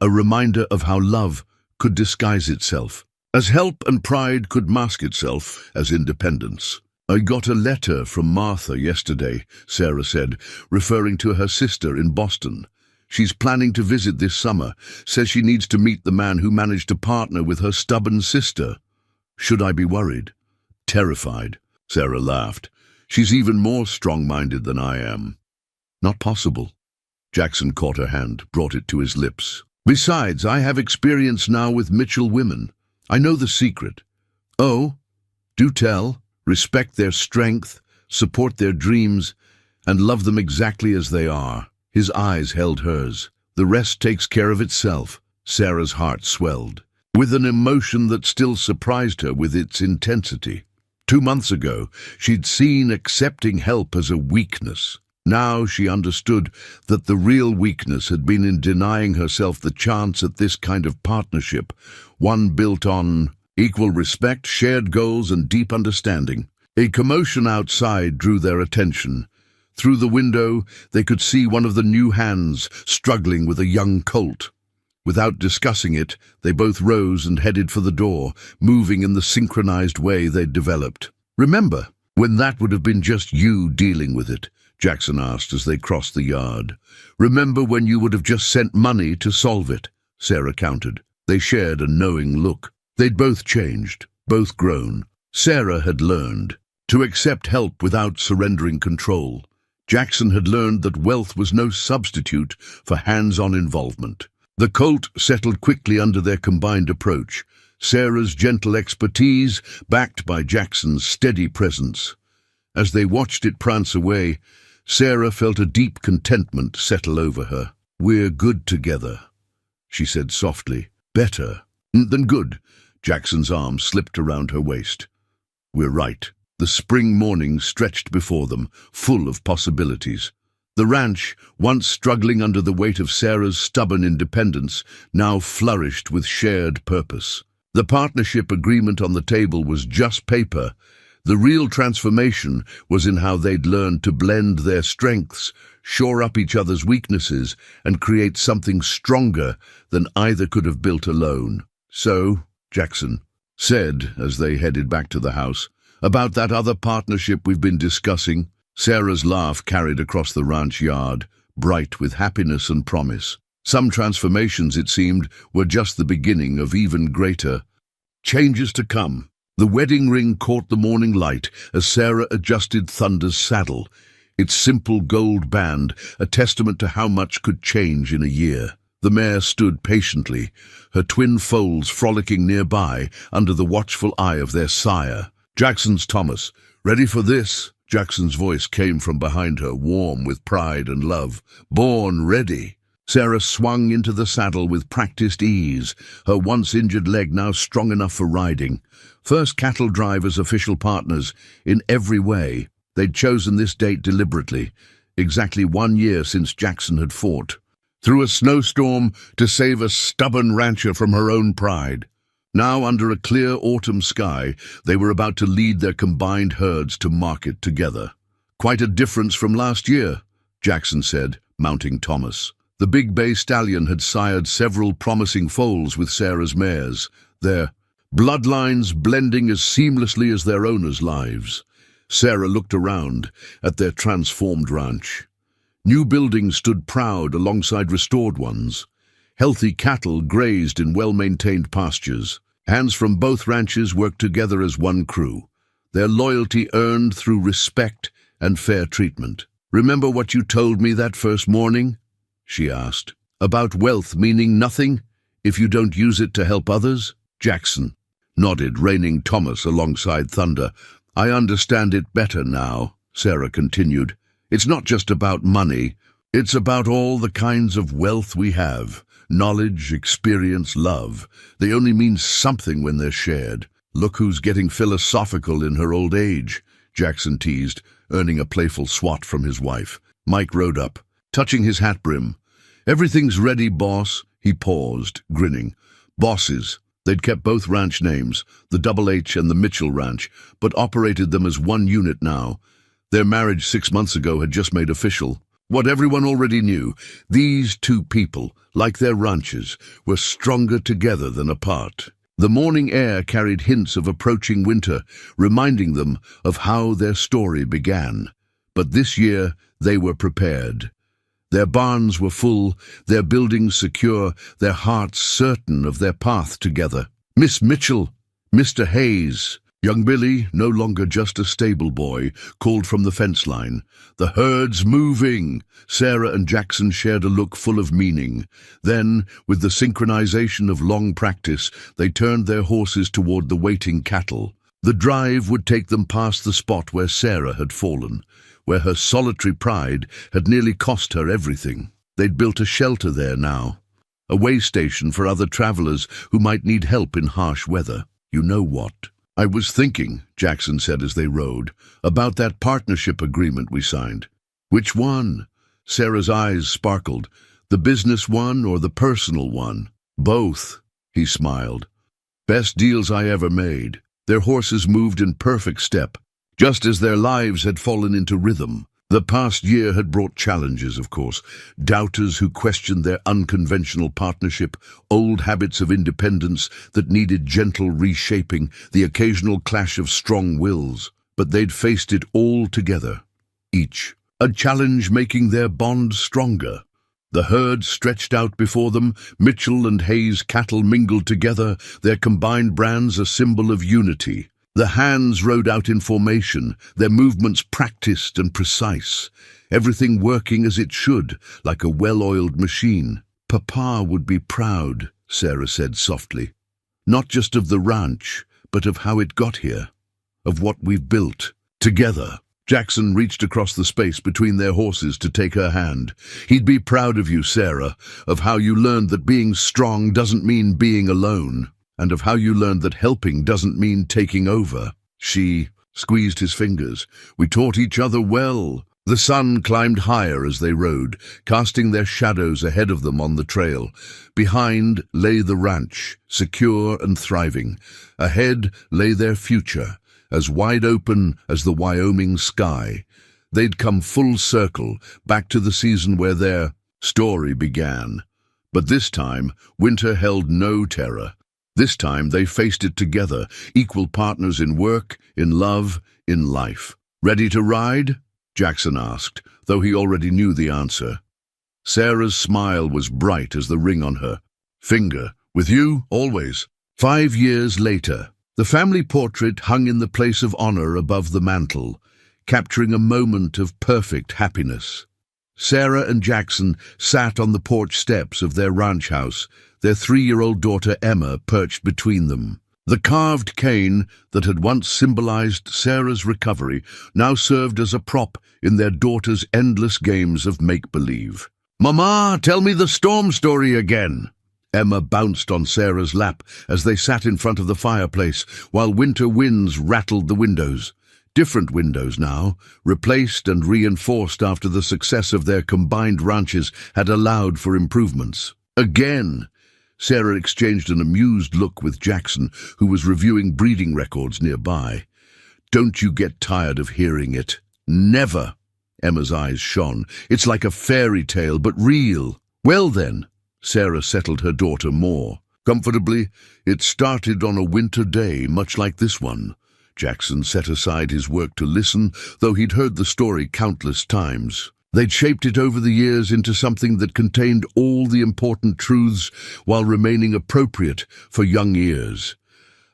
a reminder of how love could disguise itself, as help and pride could mask itself as independence. "I got a letter from Martha yesterday," Sarah said, referring to her sister in Boston. "She's planning to visit this summer, says she needs to meet the man who managed to partner with her stubborn sister. Should I be worried?" "Terrified," Sarah laughed. "She's even more strong-minded than I am." "Not possible." Jackson caught her hand, brought it to his lips. "Besides, I have experience now with Mitchell women. I know the secret." "Oh, do tell." "Respect their strength, support their dreams, and love them exactly as they are." His eyes held hers. "The rest takes care of itself." Sarah's heart swelled, with an emotion that still surprised her with its intensity. 2 months ago, she'd seen accepting help as a weakness. Now she understood that the real weakness had been in denying herself the chance at this kind of partnership, one built on equal respect, shared goals, and deep understanding. A commotion outside drew their attention. Through the window, they could see one of the new hands struggling with a young colt. Without discussing it, they both rose and headed for the door, moving in the synchronized way they'd developed. "Remember when that would have been just you dealing with it?" Jackson asked as they crossed the yard. "Remember when you would have just sent money to solve it?" Sarah countered. They shared a knowing look. They'd both changed, both grown. Sarah had learned to accept help without surrendering control. Jackson had learned that wealth was no substitute for hands-on involvement. The colt settled quickly under their combined approach, Sarah's gentle expertise backed by Jackson's steady presence. As they watched it prance away, Sarah felt a deep contentment settle over her. "We're good together," she said softly. "Better than good." Jackson's arm slipped around her waist. "We're right." The spring morning stretched before them, full of possibilities. The ranch, once struggling under the weight of Sarah's stubborn independence, now flourished with shared purpose. The partnership agreement on the table was just paper. The real transformation was in how they'd learned to blend their strengths, shore up each other's weaknesses, and create something stronger than either could have built alone. "So," Jackson said as they headed back to the house, About that other partnership we've been discussing. Sarah's laugh carried across the ranch yard, bright with happiness and promise. Some transformations, it seemed, were just the beginning of even greater changes to come. The wedding ring caught the morning light as Sarah adjusted Thunder's saddle, its simple gold band a testament to how much could change in a year. The mare stood patiently, her twin foals frolicking nearby under the watchful eye of their sire. "Jackson's Thomas. Ready for this?" Jackson's voice came from behind her, warm with pride and love. "Born ready." Sarah swung into the saddle with practiced ease, her once-injured leg now strong enough for riding. First cattle drive as official partners, in every way. They'd chosen this date deliberately, exactly 1 year since Jackson had fought. Through a snowstorm to save a stubborn rancher from her own pride. Now, under a clear autumn sky, they were about to lead their combined herds to market together. "Quite a difference from last year," Jackson said, mounting Thomas. The big bay stallion had sired several promising foals with Sarah's mares, their bloodlines blending as seamlessly as their owners' lives. Sarah looked around at their transformed ranch. New buildings stood proud alongside restored ones. Healthy cattle grazed in well-maintained pastures. Hands from both ranches worked together as one crew, their loyalty earned through respect and fair treatment. "Remember what you told me that first morning?" she asked. "About wealth meaning nothing if you don't use it to help others?" Jackson nodded, reining Thomas alongside Thunder. "I understand it better now," Sarah continued. "It's not just about money. It's about all the kinds of wealth we have. Knowledge, experience, love. They only mean something when they're shared." "Look who's getting philosophical in her old age," Jackson teased, earning a playful swat from his wife. Mike rode up, touching his hat brim. "Everything's ready, boss." He paused, grinning. Bosses. They'd kept both ranch names, the Double H and the Mitchell Ranch, but operated them as one unit now. Their marriage 6 months ago had just made official. What everyone already knew, these two people, like their ranches, were stronger together than apart. The morning air carried hints of approaching winter, reminding them of how their story began. But this year they were prepared. Their barns were full, their buildings secure, their hearts certain of their path together. "Miss Mitchell, Mr. Hayes." Young Billy, no longer just a stable boy, called from the fence line. "The herd's moving." Sarah and Jackson shared a look full of meaning. Then, with the synchronization of long practice, they turned their horses toward the waiting cattle. The drive would take them past the spot where Sarah had fallen, where her solitary pride had nearly cost her everything. They'd built a shelter there now, a way station for other travelers who might need help in harsh weather. "You know what I was thinking," Jackson said as they rode, "about that partnership agreement we signed." "Which one?" Sarah's eyes sparkled. "The business one or the personal one?" "Both," he smiled. "Best deals I ever made." Their horses moved in perfect step, just as their lives had fallen into rhythm. The past year had brought challenges, of course. Doubters who questioned their unconventional partnership, old habits of independence that needed gentle reshaping, the occasional clash of strong wills. But they'd faced it all together, each a challenge making their bond stronger. The herd stretched out before them, Mitchell and Hayes cattle mingled together, their combined brands a symbol of unity. The hands rode out in formation, their movements practiced and precise, everything working as it should, like a well-oiled machine. "Papa would be proud," Sarah said softly. "Not just of the ranch, but of how it got here, of what we've built together." Jackson reached across the space between their horses to take her hand. "He'd be proud of you, Sarah, of how you learned that being strong doesn't mean being alone, and of how you learned that helping doesn't mean taking over." She squeezed his fingers. "We taught each other well." The sun climbed higher as they rode, casting their shadows ahead of them on the trail. Behind lay the ranch, secure and thriving. Ahead lay their future, as wide open as the Wyoming sky. They'd come full circle, back to the season where their story began. But this time, winter held no terror. This time they faced it together, equal partners in work, in love, in life. "Ready to ride?" Jackson asked, though he already knew the answer. Sarah's smile was bright as the ring on her finger. "With you, always." 5 years later, the family portrait hung in the place of honor above the mantel, capturing a moment of perfect happiness. Sarah and Jackson sat on the porch steps of their ranch house, their 3-year-old daughter Emma perched between them. The carved cane that had once symbolized Sarah's recovery now served as a prop in their daughter's endless games of make-believe. "Mama, tell me the storm story again." Emma bounced on Sarah's lap as they sat in front of the fireplace while winter winds rattled the windows. Different windows now, replaced and reinforced after the success of their combined ranches had allowed for improvements. "Again." Sarah exchanged an amused look with Jackson, who was reviewing breeding records nearby. "Don't you get tired of hearing it?" "Never." Emma's eyes shone. "It's like a fairy tale, but real." "Well then," Sarah settled her daughter more comfortably, "it started on a winter day, much like this one." Jackson set aside his work to listen, though he'd heard the story countless times. They'd shaped it over the years into something that contained all the important truths while remaining appropriate for young ears.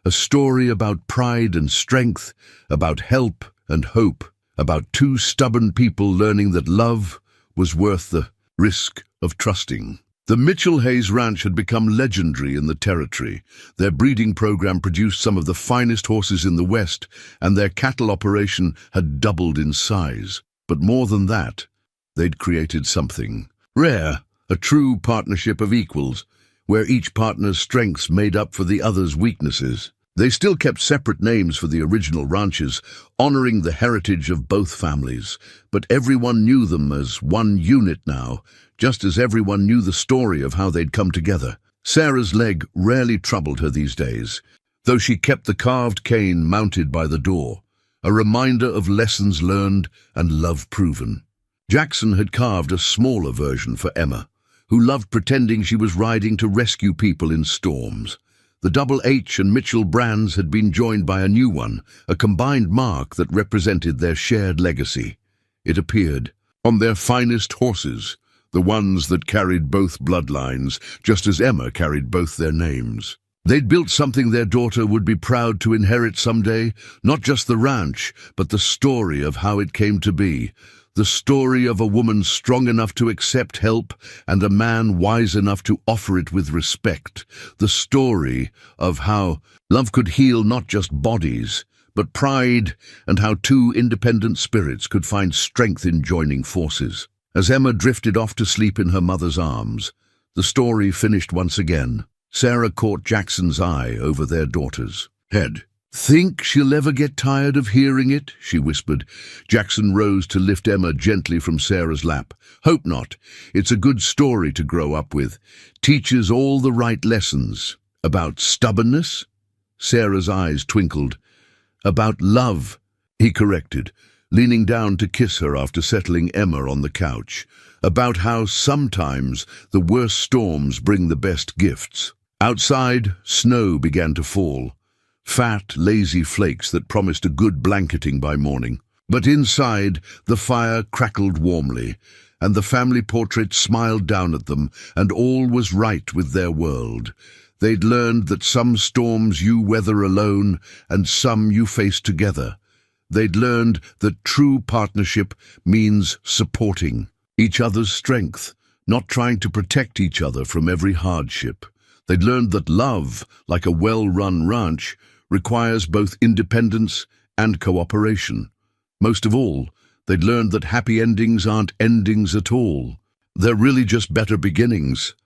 A story about pride and strength, about help and hope, about two stubborn people learning that love was worth the risk of trusting. The Mitchell Hayes Ranch had become legendary in the territory. Their breeding program produced some of the finest horses in the West, and their cattle operation had doubled in size. But more than that, they'd created something rare, a true partnership of equals, where each partner's strengths made up for the other's weaknesses. They still kept separate names for the original ranches, honoring the heritage of both families, but everyone knew them as one unit now, just as everyone knew the story of how they'd come together. Sarah's leg rarely troubled her these days, though she kept the carved cane mounted by the door, a reminder of lessons learned and love proven. Jackson had carved a smaller version for Emma, who loved pretending she was riding to rescue people in storms. The Double H and Mitchell brands had been joined by a new one, a combined mark that represented their shared legacy. It appeared on their finest horses, the ones that carried both bloodlines, just as Emma carried both their names. They'd built something their daughter would be proud to inherit someday, not just the ranch, but the story of how it came to be. The story of a woman strong enough to accept help and a man wise enough to offer it with respect. The story of how love could heal not just bodies, but pride, and how two independent spirits could find strength in joining forces. As Emma drifted off to sleep in her mother's arms, the story finished once again. Sarah caught Jackson's eye over their daughter's head. "Think she'll ever get tired of hearing it?" she whispered. Jackson rose to lift Emma gently from Sarah's lap. "Hope not. It's a good story to grow up with. Teaches all the right lessons." "About stubbornness?" Sarah's eyes twinkled. "About love," he corrected, leaning down to kiss her after settling Emma on the couch. "About how sometimes the worst storms bring the best gifts." Outside, snow began to fall. Fat, lazy flakes that promised a good blanketing by morning. But inside, the fire crackled warmly, and the family portrait smiled down at them, and all was right with their world. They'd learned that some storms you weather alone, and some you face together. They'd learned that true partnership means supporting each other's strength, not trying to protect each other from every hardship. They'd learned that love, like a well-run ranch, requires both independence and cooperation. Most of all, they'd learned that happy endings aren't endings at all. They're really just better beginnings.